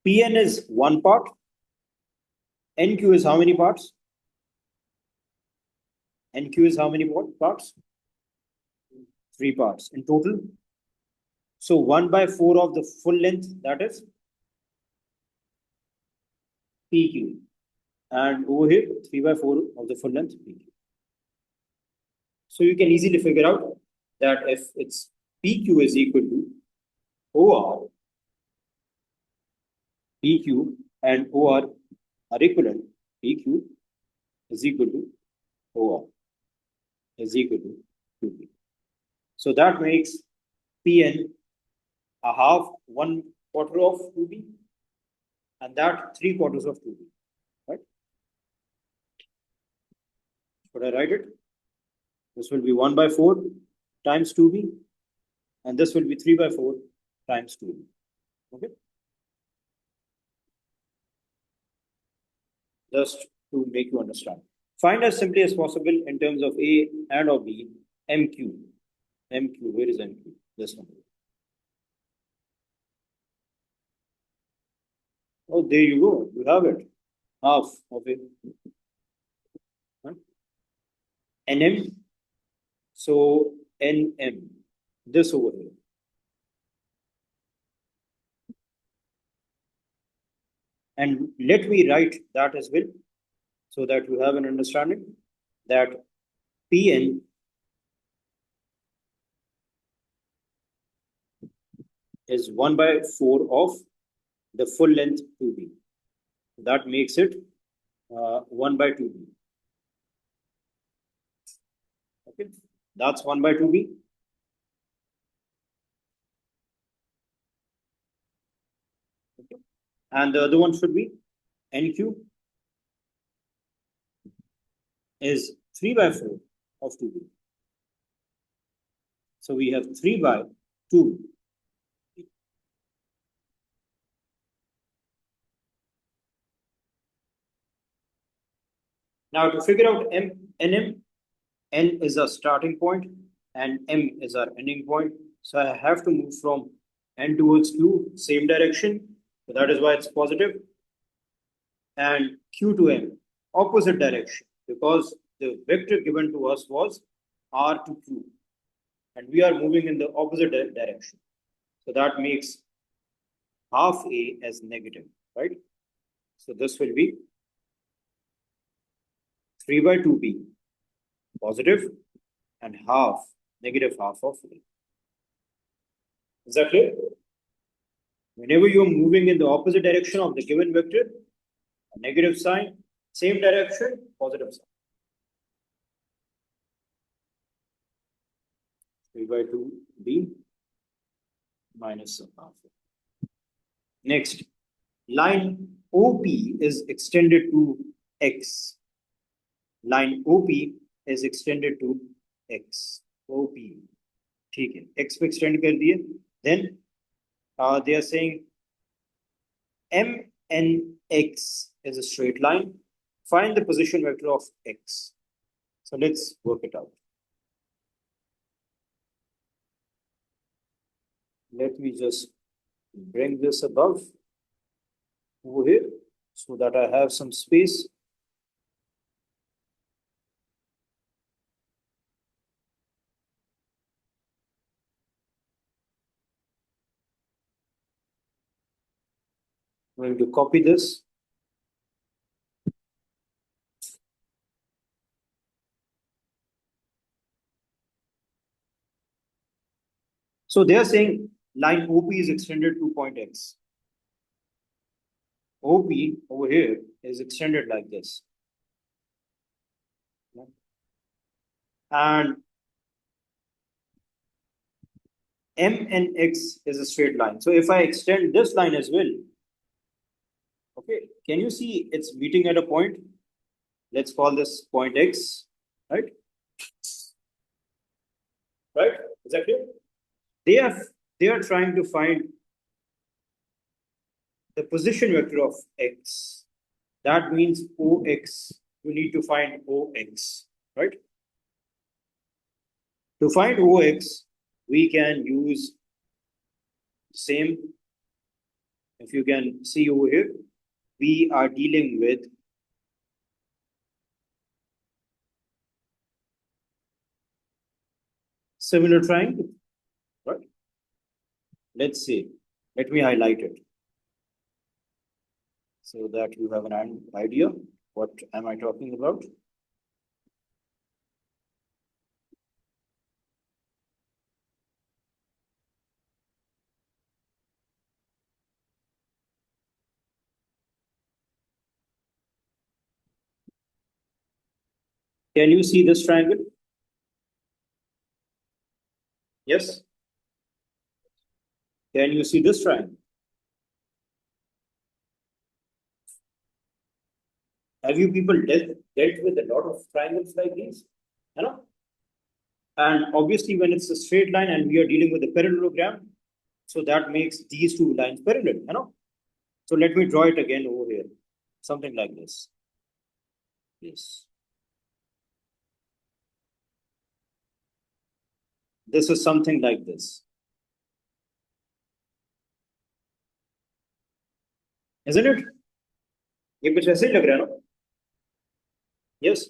Pn is one part. NQ is how many parts? NQ is how many parts? 3 parts in total. So 1/4 of the full length, that is PQ. And over here, 3/4 of the full length, PQ. So you can easily figure out that if it's PQ is equal to OR, PQ and OR are equivalent, PQ is equal to OR is equal to 2B. So that makes PN a half, 1/4 of 2B, and that 3/4 of 2B, right? Should I write it? This will be 1/4 times 2B, and this will be 3/4 times 2B. Okay. Just to make you understand. Find as simply as possible in terms of A and of B, MQ. MQ, where is MQ? This one. Oh, there you go. You have it. Half of it. Huh? NM. So NM. This over here. And let me write that as well, so that you have an understanding that Pn is 1/4 of the full length 2B. That makes it 1/2B. Okay, that's 1 by 2b. Okay. And the other one should be n cube is 3 by 4 of 2b. So we have 3 by 2. Now to figure out nm, n is our starting point and m is our ending point. So I have to move from n towards q, same direction. So that is why it's positive. And q to m, opposite direction, because the vector given to us was r to q. And we are moving in the opposite direction. So that makes half a as negative, right? So this will be 3 by 2b positive and half, negative half of a. Is that clear? Whenever you're moving in the opposite direction of the given vector, a negative sign, same direction, positive sign. 3 by 2b minus half. Next, line OP is extended to x. Line OP is extended to x. OP. ठीक है, x पे extend कर दिए. Then they are saying MNX is a straight line. Find the position vector of x. So let's work it out. Let me just bring this above over here so that I have some space. I'm going to copy this. So they are saying line OP is extended to point X. OP over here is extended like this. And M and X is a straight line. So if I extend this line as well, okay, can you see it's meeting at a point? Let's call this point X, right? Right? Is that clear? They are trying to find the position vector of X. That means OX. You need to find OX, right? To find OX, we can use same. If you can see over here, we are dealing with similar triangle, right? Let's see. Let me highlight it so that you have an idea what am I talking about. Can you see this triangle? Yes. Can you see this triangle? Have you people dealt with a lot of triangles like these? You know? And obviously, when it's a straight line and we are dealing with a parallelogram, so that makes these two lines parallel, you know? So let me draw it again over here. Something like this. Yes. This is something like this. Isn't it? ये कुछ ऐसे ही लग रहा है ना? Yes.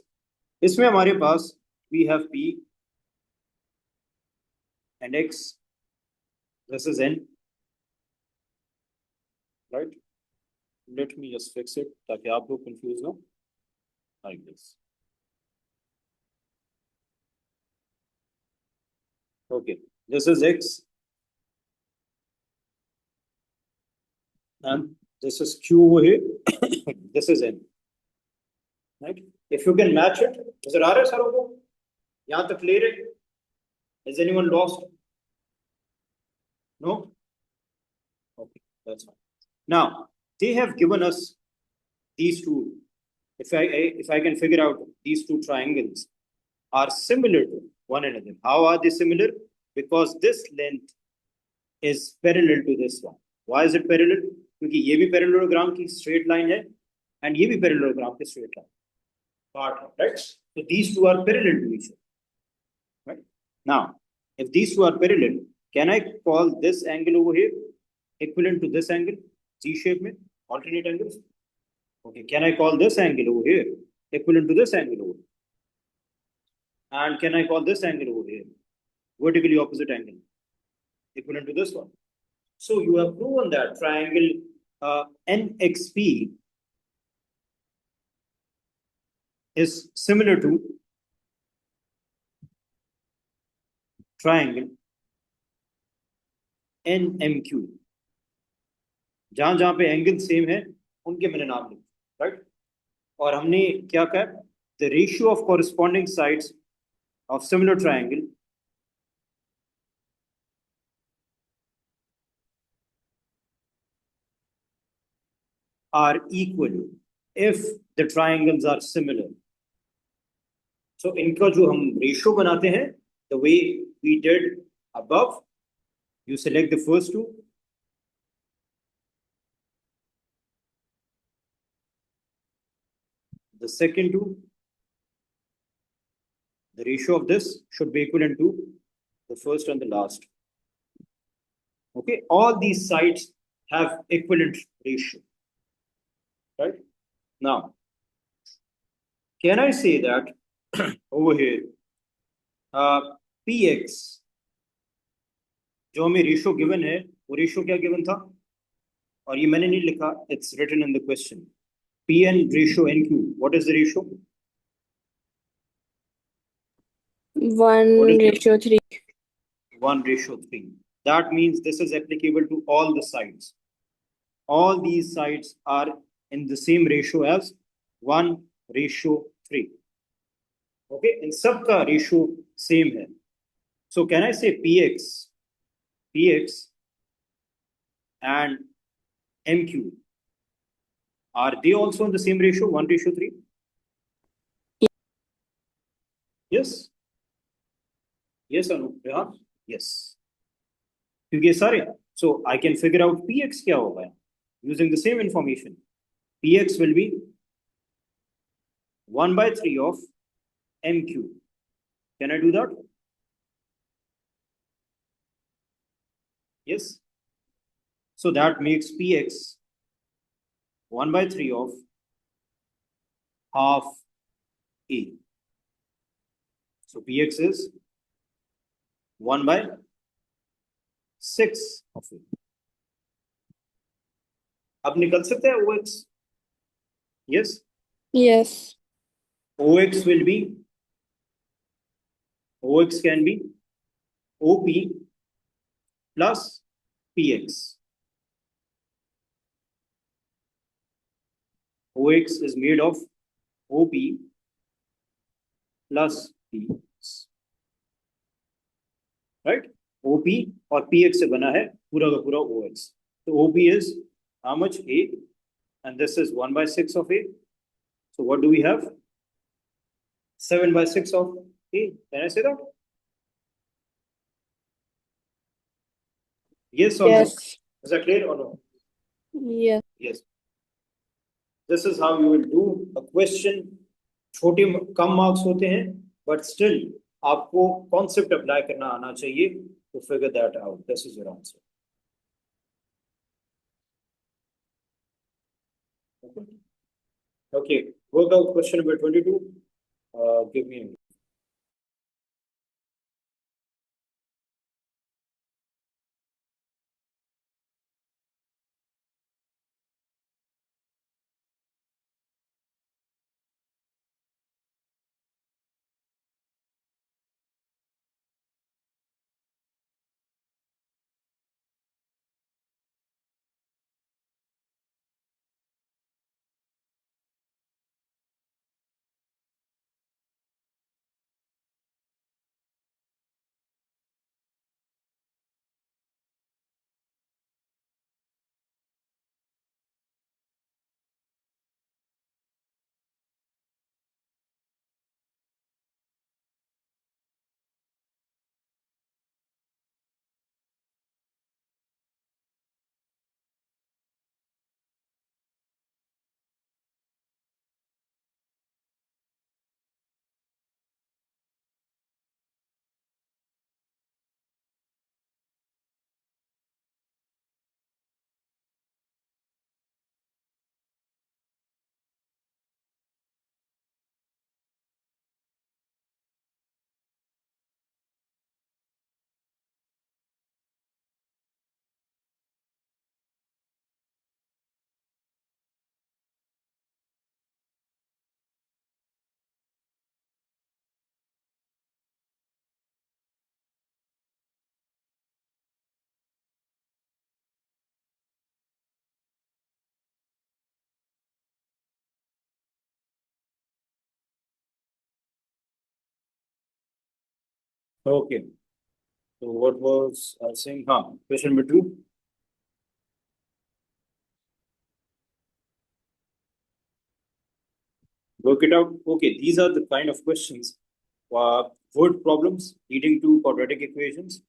इसमें हमारे पास we have P and X. This is N. Right? Let me just fix it ताकि आप लोग confused ना like this. Okay, this is X and this is Q over here. This is N. Right? If you can match it, is it RS or यहाँ तक clear है? Is anyone lost? No? Okay, that's fine. Now they have given us these two. If I can figure out these two triangles are similar to one another. How are they similar? Because this length is parallel to this one. Why is it parallel? क्योंकि ये भी parallelogram की straight line है and ये भी parallelogram की straight line part है, right? So these two are parallel to each other, right? Now, if these two are parallel, can I call this angle over here equivalent to this angle, Z shape में, alternate angles? Okay, can I call this angle over here equivalent to this angle over here? And can I call this angle over here vertically opposite angle equivalent to this one? So you have proven that triangle NXP is similar to triangle NMQ. जहां जहां पे angle same है उनके मैंने नाम लिखे, right? और हमने क्या कहा? The ratio of corresponding sides of similar triangle are equal if the triangles are similar. So इनका जो हम रेशियो बनाते हैं, the way we did above, you select the first two, the second two, the ratio of this should be equivalent to the first and the last. Okay, all these sides have equivalent ratio, right? Now, can I say that over here, px जो हमें ratio given है वो ratio क्या given था? और ये मैंने नहीं लिखा, it's written in the question. Pn ratio nq, what is the ratio? 1:3. 1:3. That means this is applicable to all the sides. All these sides are in the same ratio as 1:3. Okay, in सबका ratio same है. So can I say px and mq, are they also in the same ratio, 1:3? Yes. Yes or no? Yeah. Yes. क्योंकि ये सारे, so I can figure out px क्या होगा using the same information. Px will be 1/3 of mq. Can I do that? Yes. So that makes px 1/3 of half a. So px is 1/6 of a. अब निकल सकते हैं OX? Yes. Yes. OX will be, OX can be OP plus PX. OX is made of OP plus PX. Right? OP और PX से बना है पूरा का पूरा OX. So OP is how much? A, and this is 1/6 of A. So what do we have? 7/6 of A. Can I say that? Yes or no? Yes. Is that clear or no? Yes. Yes. This is how you will do a question. छोटे कम marks होते हैं, but still आपको concept apply करना आना चाहिए to figure that out. This is your answer. Okay. Okay. Work out question number 22. Give me a minute. Okay. So what was I saying? Question number 2. Work it out. Okay, these are the kind of questions. Word problems leading to quadratic equations.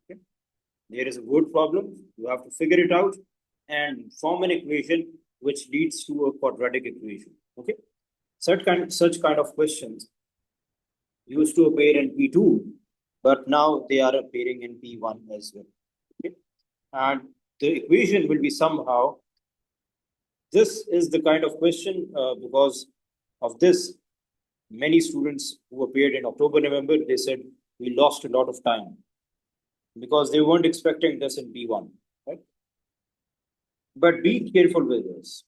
Okay. There is a word problem. You have to figure it out and form an equation which leads to a quadratic equation. Okay. Such kind of questions used to appear in P2, but now they are appearing in P1 as well. Okay. And the equation will be somehow, this is the kind of question because of this, many students who appeared in October, November, they said we lost a lot of time because they weren't expecting this in P1, right? But be careful with this.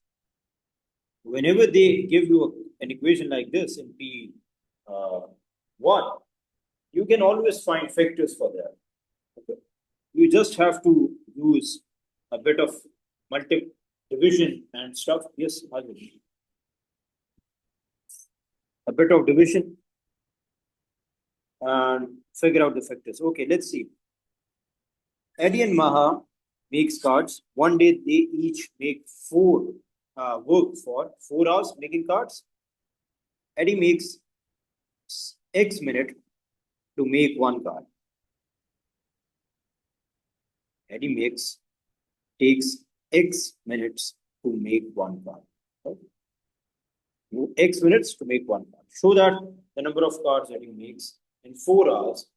Whenever they give you an equation like this in P1, you can always find factors for that. Okay? You just have to use a bit of multi division and stuff. Yes, a bit of division and figure out the factors. Okay, let's see. Eddie and Maha makes cards. One day they each make work for 4 hours making cards. Eddie makes X minute to make one card. Eddie takes X minutes to make one card. Right? X minutes to make one card. Show that the number of cards that he makes in 4 hours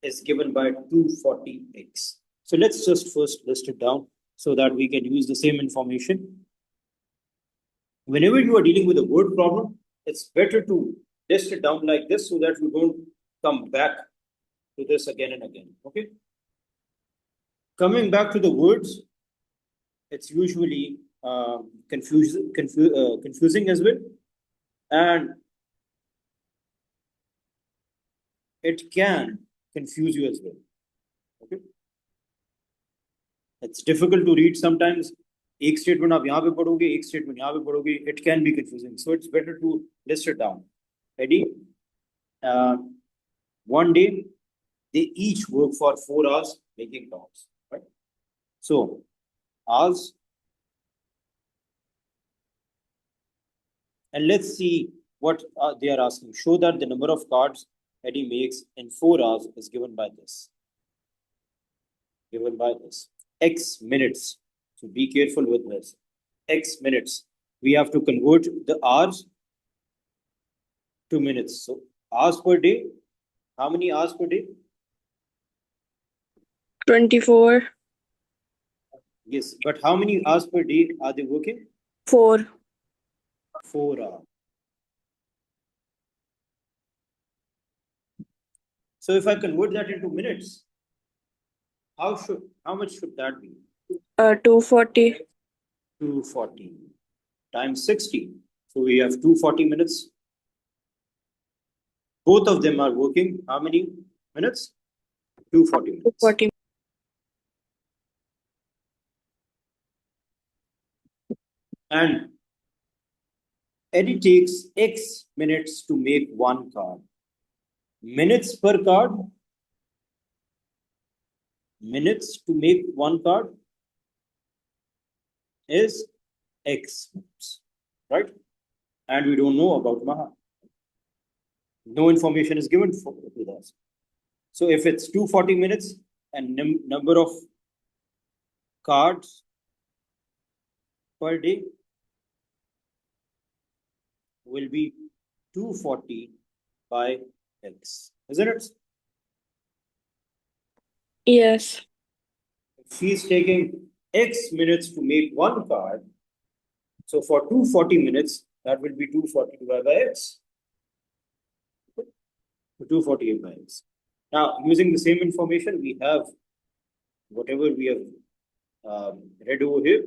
is given by 240x. So let's just first list it down so that we can use the same information. Whenever you are dealing with a word problem, it's better to list it down like this so that you don't come back to this again and again. Okay. Coming back to the words, it's usually confusing as well. And it can confuse you as well. Okay. It's difficult to read sometimes. एक statement आप यहाँ पे पढ़ोगे, एक statement यहाँ पे पढ़ोगे, it can be confusing. So it's better to list it down. Ready? One day, they each work for 4 hours making cards. Right? So, hours. And let's see what they are asking. Show that the number of cards Eddie makes in 4 hours is given by this. Given by this. X minutes. So be careful with this. X minutes. We have to convert the hours to minutes. So hours per day. How many hours per day? 24. Yes, but how many hours per day are they working? 4. 4 hours. So if I convert that into minutes, how much should that be? 240. 240 times 60. So we have 240 minutes. Both of them are working. How many minutes? 240 minutes. 240. And Eddie takes X minutes to make one card. Minutes per card. Minutes to make one card is X minutes, right? And we don't know about Maha. No information is given with us. So if it's 240 minutes and number of cards per day will be 240 by X, isn't it? Yes. She's taking X minutes to make one card. So for 240 minutes, that will be 240 divided by X. 248 by X. Now, using the same information, we have whatever we have read over here.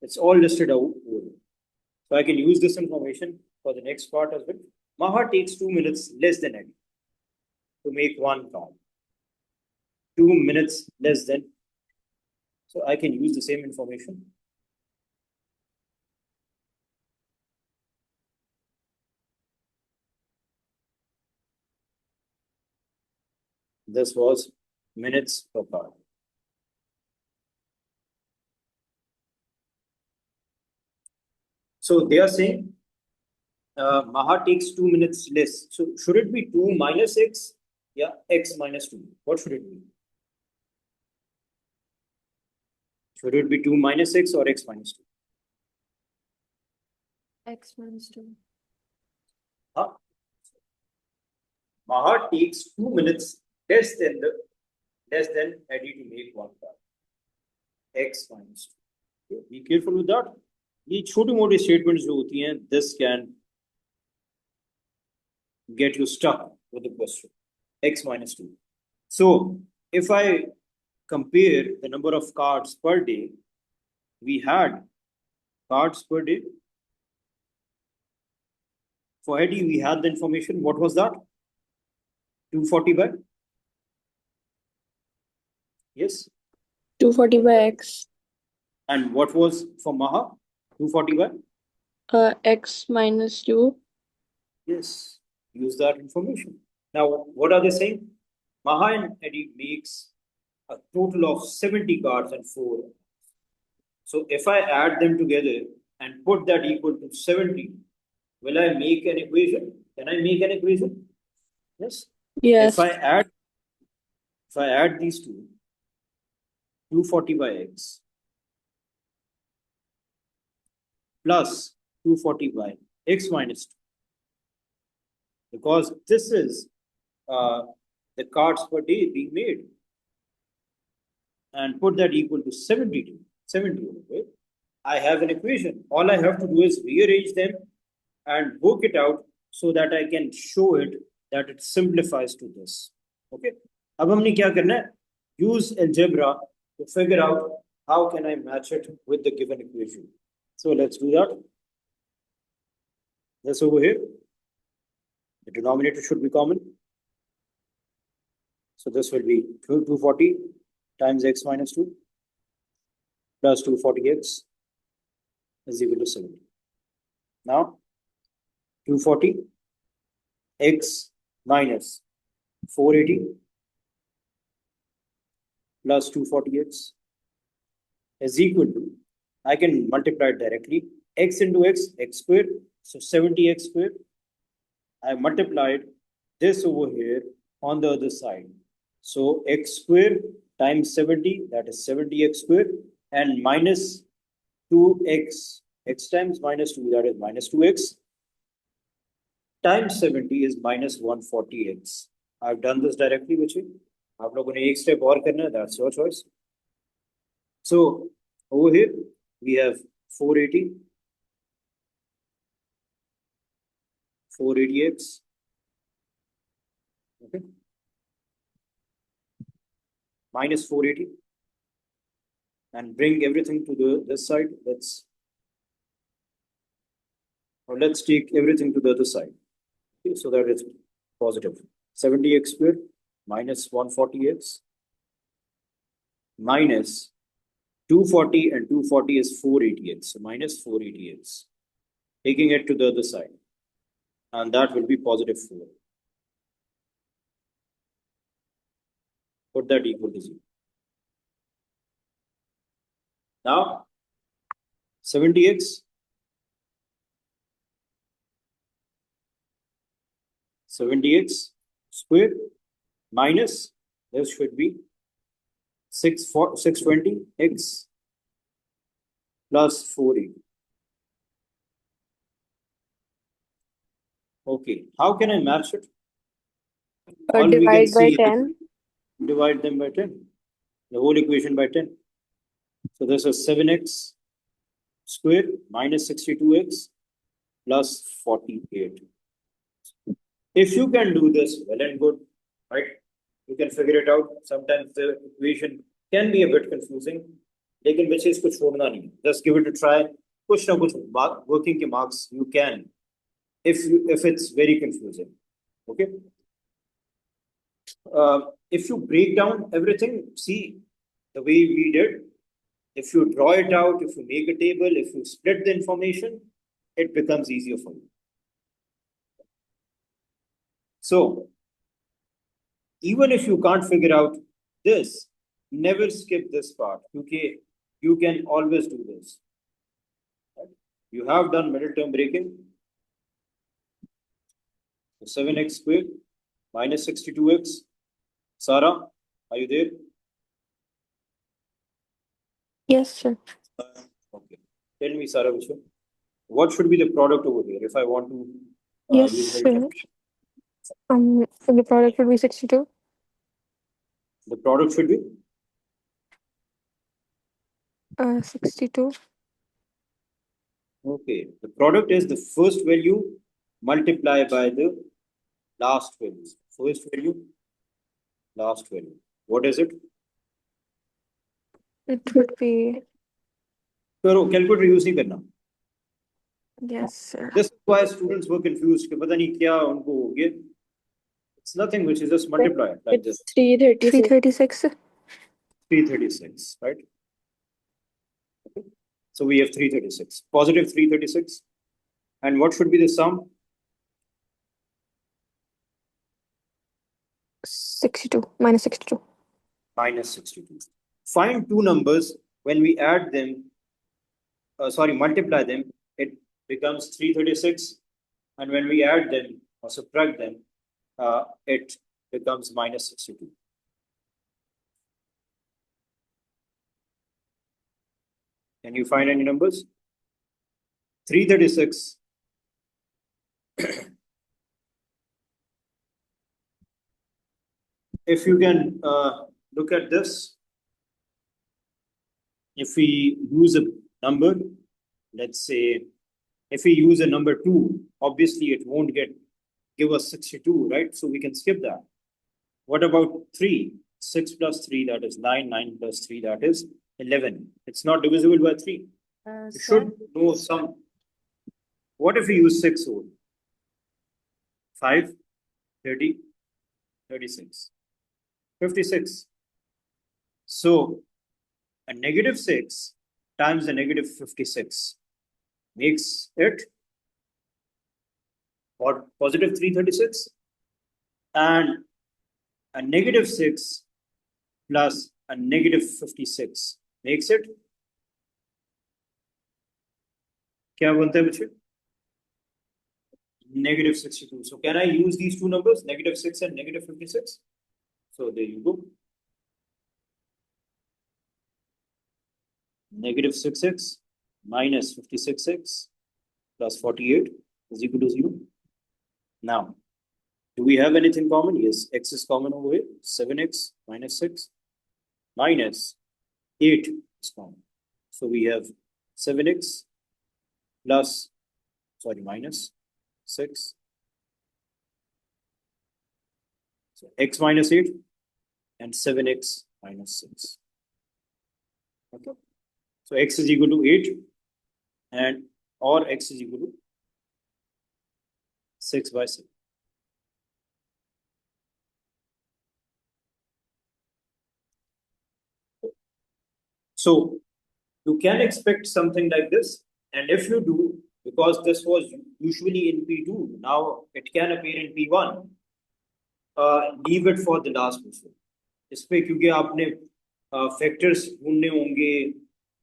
It's all listed out over here. So I can use this information for the next part as well. Maha takes 2 minutes less than Eddie to make one card. 2 minutes less than. So I can use the same information. This was minutes per card. So they are saying Maha takes 2 minutes less. So should it be 2 minus x? Yeah, x minus 2. What should it be? Should it be 2 minus x or x minus 2? X minus 2. Huh? Maha takes 2 minutes less than Eddie to make one card. X minus 2. Okay, be careful with that. ये छोटी मोटी statements जो होती हैं, this can get you stuck with the question. X minus 2. So if I compare the number of cards per day, we had cards per day. For Eddie, we had the information. What was that? 240 by? Yes. 240 by x. And what was for Maha? 240 by? X minus 2. Yes. Use that information. Now, what are they saying? Maha and Eddie makes a total of 70 cards and 4. So if I add them together and put that equal to 70, will I make an equation? Can I make an equation? Yes. Yes. If I add these two, 240 by x plus 240 by x minus 2, because this is the cards per day being made, and put that equal to 70, right? I have an equation. All I have to do is rearrange them and work it out so that I can show it that it simplifies to this. Okay. अब हमने क्या करना है? Use algebra to figure out how can I match it with the given equation. So let's do that. This over here. The denominator should be common. So this will be 240 times x minus 2 plus 240x is equal to 70. Now, 240 x minus 480 plus 240x is equal to, I can multiply it directly, x into x squared, so 70x squared. I multiplied this over here on the other side. So x squared times 70, that is 70x squared, and minus 2x, x times minus 2, that is minus 2x, times 70 is minus 140x. I've done this directly, which is, आप लोगों ने एक step और करना है, that's your choice. So over here we have 480x, okay, minus 480, and bring everything to this side. Let's take everything to the other side. Okay, so that is positive. 70x squared minus 140x minus 240, and 240 is 480x, so minus 480x. Taking it to the other side, and that will be positive 4. Put that equal to 0. Now, 70x squared minus, this should be 620x plus 480. Okay, how can I match it? All we can Divide by see is 10. divide them by 10, the whole equation by 10. So this is 7x squared minus 62x plus 48. If you can do this, well and good, right? You can figure it out. Sometimes the equation can be a bit confusing, लेकिन बच्चे इसको छोड़ना नहीं. Just give it a try. कुछ ना कुछ working के marks you can, if it's very confusing. Okay. If you break down everything, see the way we did. If you draw it out, if you make a table, if you split the information, it becomes easier for you. So even if you can't figure out this, never skip this part. Okay, you can always do this. Right? You have done middle term breaking. So 7x squared minus 62x. Sarah, are you there? Yes, sir. Okay. Tell me, Sarah, what should be the product over here if I want to Yes, use sir. middle term? The product would be 62. The product should be 62. okay. The product is the first value multiplied by the last value. First value, last value. What is it? It would be करो calculator use नहीं करना. yes, sir. This is why students were confused कि पता नहीं क्या उनको हो गया. It's nothing which is just multiplied like this. 336. 336, right? Okay. So we have 336, positive 336. And what should be the sum? 62 minus 62. Minus 62. Find two numbers. When we add them, multiply them, it becomes 336. And when we add them or subtract them, it becomes minus 62. Can you find any numbers? 336. If you can look at this, if we use a number, let's say, if we use a number 2, obviously it won't give us 62, right? So we can skip that. What about 3? 6 plus 3, that is 9. 9 plus 3, that is 11. It's not divisible by 3. You should know some. What if we use 6 only? 5, 30, 36, 56. So a negative 6 times a negative 56 makes it what? Positive 336. And a negative 6 plus a negative 56 makes it क्या बनता है बच्चे? Negative 62. So can I use these two numbers, negative 6 and negative 56? So there you go. Negative 6x minus 56x plus 48 is equal to 0. Now, do we have anything common? Yes, x is common over here. 7x minus 6 minus 8 is common. So we have 7x minus 6. So x minus 8 and 7x minus 6. Okay. So x is equal to 8 and or x is equal to 6 by 6. So you can expect something like this, and if you do, because this was usually in P2, now it can appear in P1. Leave it for the last question. इस पे क्योंकि आपने factors ढूंढने होंगे,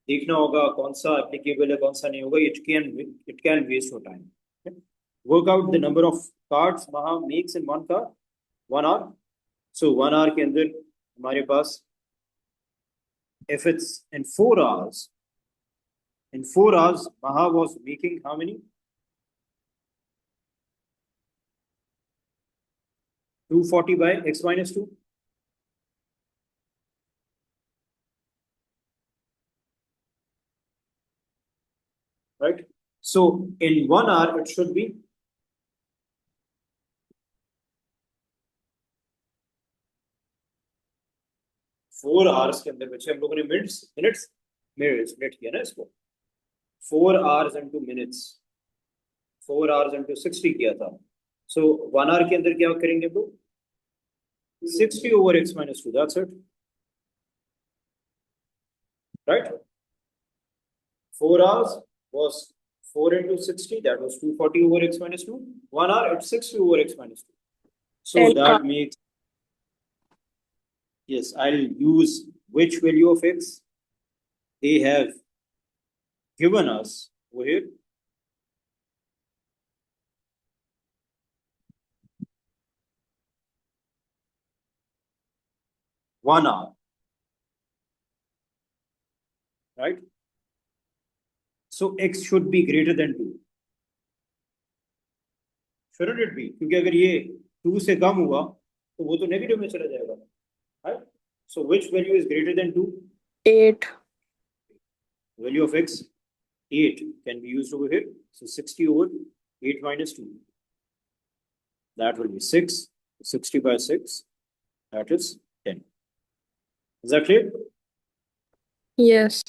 देखना होगा कौन सा एप्लीकेबल है कौन सा नहीं होगा. It can waste your time. Okay? Work out the number of cards Maha makes in one card, 1 hour. So 1 hour के अंदर हमारे पास, if it's in 4 hours, Maha was making how many? 240 by x minus 2. Right? So in 1 hour, it should be 4 hours के अंदर बच्चे हम लोगों ने minute किया ना इसको. 4 hours into minutes, 4 hours into 60 किया था. So 1 hour के अंदर क्या करेंगे तो 60 over x minus 2. That's it. Right? 4 hours was 4 into 60. That was 240 over x minus 2. 1 hour it's 60 over x minus 2. So that makes Yes, I'll use which value of x they have given us over here. One hour, right? So x should be greater than 2. Shouldn't it be? क्योंकि अगर ये 2 से कम हुआ तो वो तो negative में चला जाएगा, right? So which value is greater than 2? 8. Value of x 8 can be used over here. So 60 over 8 minus 2. That will be 6. 60 by 6. That is 10. Is that clear? Yes.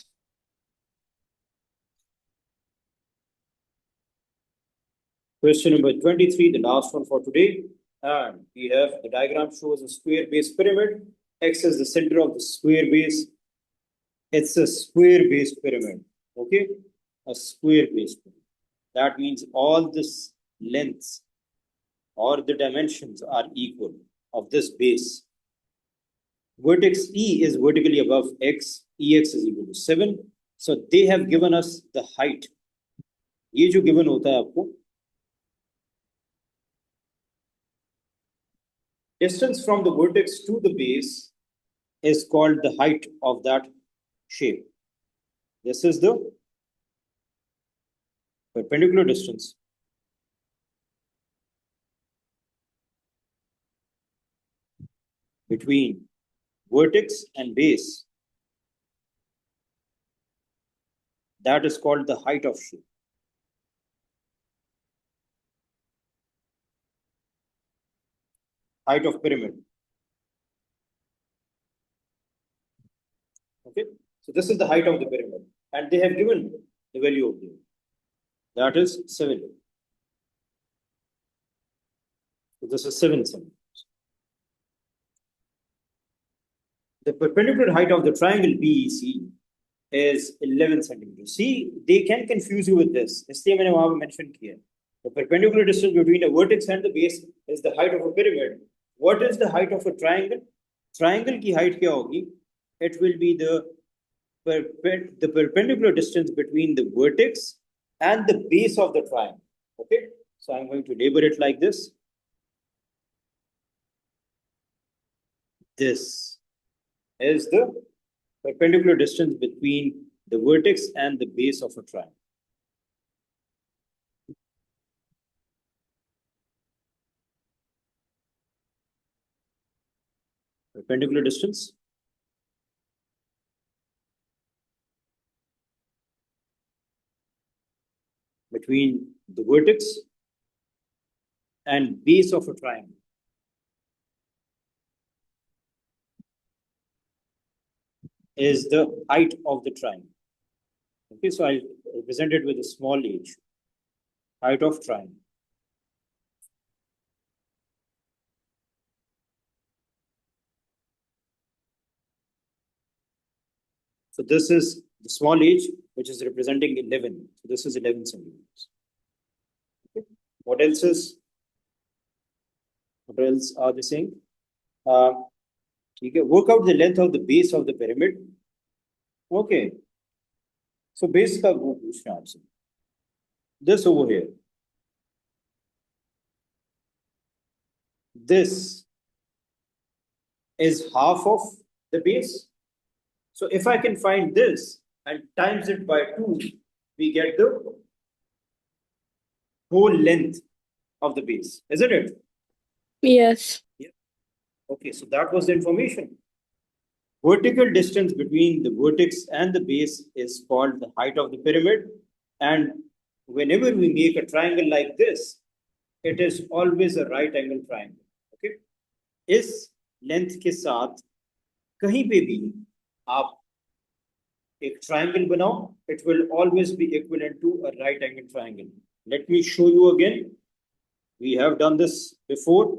Question number 23, the last one for today. And we have the diagram shows a square base pyramid. X is the center of the square base. It's a square base pyramid. Okay? A square base pyramid. That means all this lengths or the dimensions are equal of this base. Vertex E is vertically above X. EX is equal to 7. So they have given us the height. ये जो given होता है आपको, distance from the vertex to the base is called the height of that shape. This is the perpendicular distance between vertex and base. That is called the height of shape. Height of pyramid. Okay, so this is the height of the pyramid, and they have given the value of it. That is 7. So this is 7 centimeters. The perpendicular height of the triangle BEC is 11 centimeters. See, they can confuse you with this. इसलिए मैंने वहाँ पे mention किया. The perpendicular distance between a vertex and the base is the height of a pyramid. What is the height of a triangle? Triangle की height क्या होगी? It will be the perpendicular distance between the vertex and the base of the triangle. Okay, so I'm going to label it like this. This is the perpendicular distance between the vertex and the base of a triangle. Perpendicular distance between the vertex and base of a triangle. Is the height of the triangle. Okay, so I'll represent it with a small h. Height of triangle. So this is the small h, which is representing 11. So this is 11 centimeters. Okay. What else are they saying? You can work out the length of the base of the pyramid. Okay. So base का वो पूछना आपसे. This over here. This is half of the base. So if I can find this and times it by 2, we get the whole length of the base, isn't it? Yes. Okay, so that was the information. Vertical distance between the vertex and the base is called the height of the pyramid. And whenever we make a triangle like this, it is always a right angle triangle. Okay? इस length के साथ कहीं पे भी आप एक triangle बनाओ, it will always be equivalent to a right angle triangle. Let me show you again. We have done this before.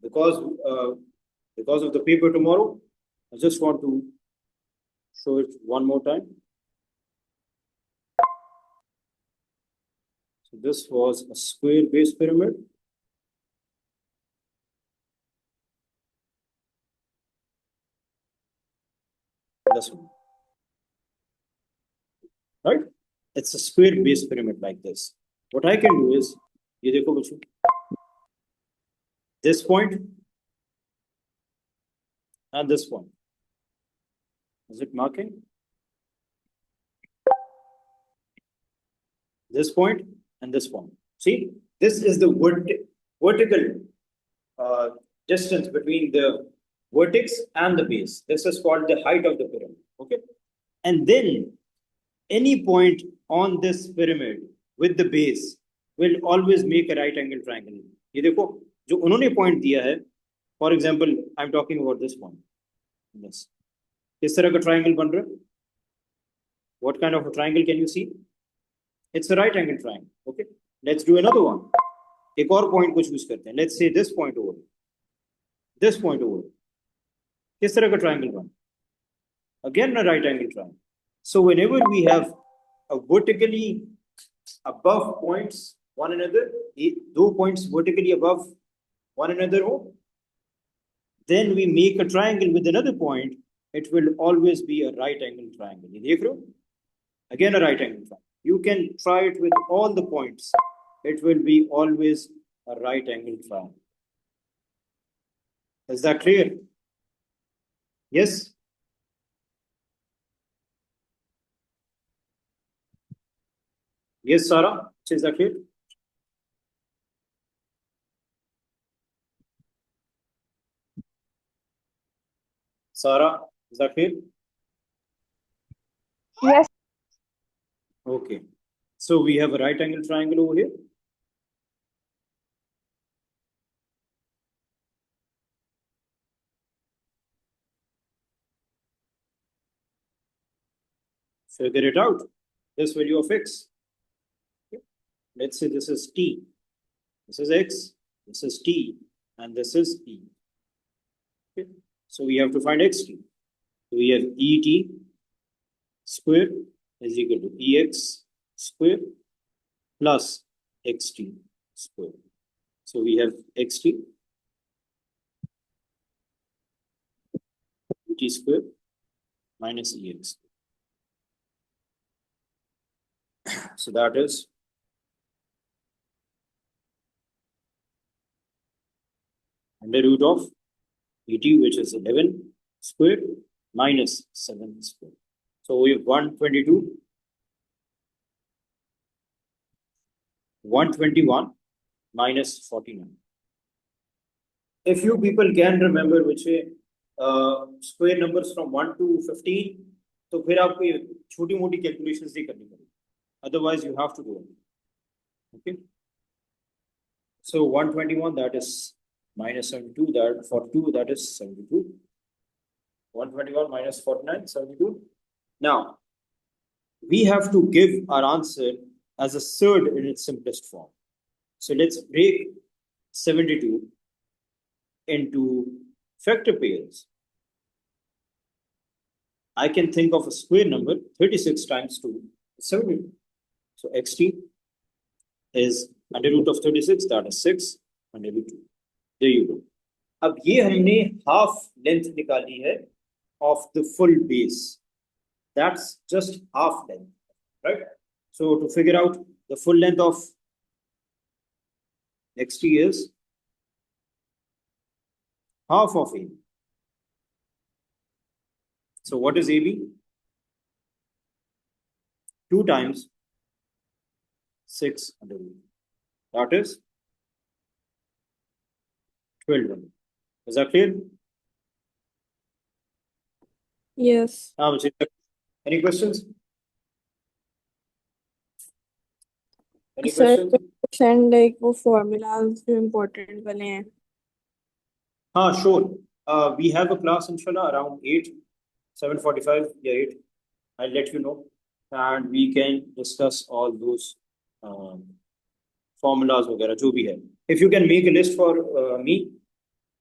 Because of the paper tomorrow, I just want to show it one more time. So this was a square base pyramid. this one, right? It's a square base pyramid like this. What I can do is, ये देखो बच्चों, this point and this point. Is it marking? This point and this point. See, this is the vertical distance between the vertex and the base. This is called the height of the pyramid. Okay, and then any point on this pyramid with the base will always make a right angle triangle. ये देखो जो उन्होंने point दिया है, for example, I'm talking about this point. Yes. किस तरह का triangle बन रहा है? What kind of a triangle can you see? It's a right angle triangle. Okay, let's do another one. एक और point को choose करते हैं. Let's say this point over, this point over. किस तरह का triangle बन? Again a right angle triangle. So whenever we have a vertically above points one another, two points vertically above one another, then we make a triangle with another point. It will always be a right angle triangle. ये देख रहे हो? Again a right angle triangle. You can try it with all the points. It will be always a right angle triangle. Is that clear? Yes? Yes, Sarah? Is that clear? Sarah, is that clear? Yes. Okay. So we have a right angle triangle over here. Figure it out. This value of x. Okay. Let's say this is t. This is x. This is t. And this is e. Okay. So we have to find xt. So we have et square is equal to ex square plus xt square. So we have xt et square minus ex. So that is under root of et, which is 11 square minus 7 square. So we have 122, 121 minus 49. If you people can remember which square numbers from 1 to 15, तो फिर आपको ये छोटी मोटी calculations नहीं करनी पड़ेगी. Otherwise, you have to do it. Okay. So 121, that is minus 72, that for 2, that is 72. 121 minus 49, 72. Now, we have to give our answer as a third in its simplest form. So let's break 72 into factor pairs. I can think of a square number, 36 times 2 is 72. So xt is under root of 36, that is 6 under root 2. There you go. अब ये हमने half length निकाली है of the full base. That's just half length, right? So to figure out the full length of xt is half of AB. So what is AB? 2 times 6 under root. That is 12. Is that clear? Yes. Any questions? Any Sir, questions? send like वो formulas जो important वाले हैं. Sure. We have a class inshallah around 8, 7:45, yeah, 8. I'll let you know. And we can discuss all those formulas वगैरह जो भी है. If you can make a list for me,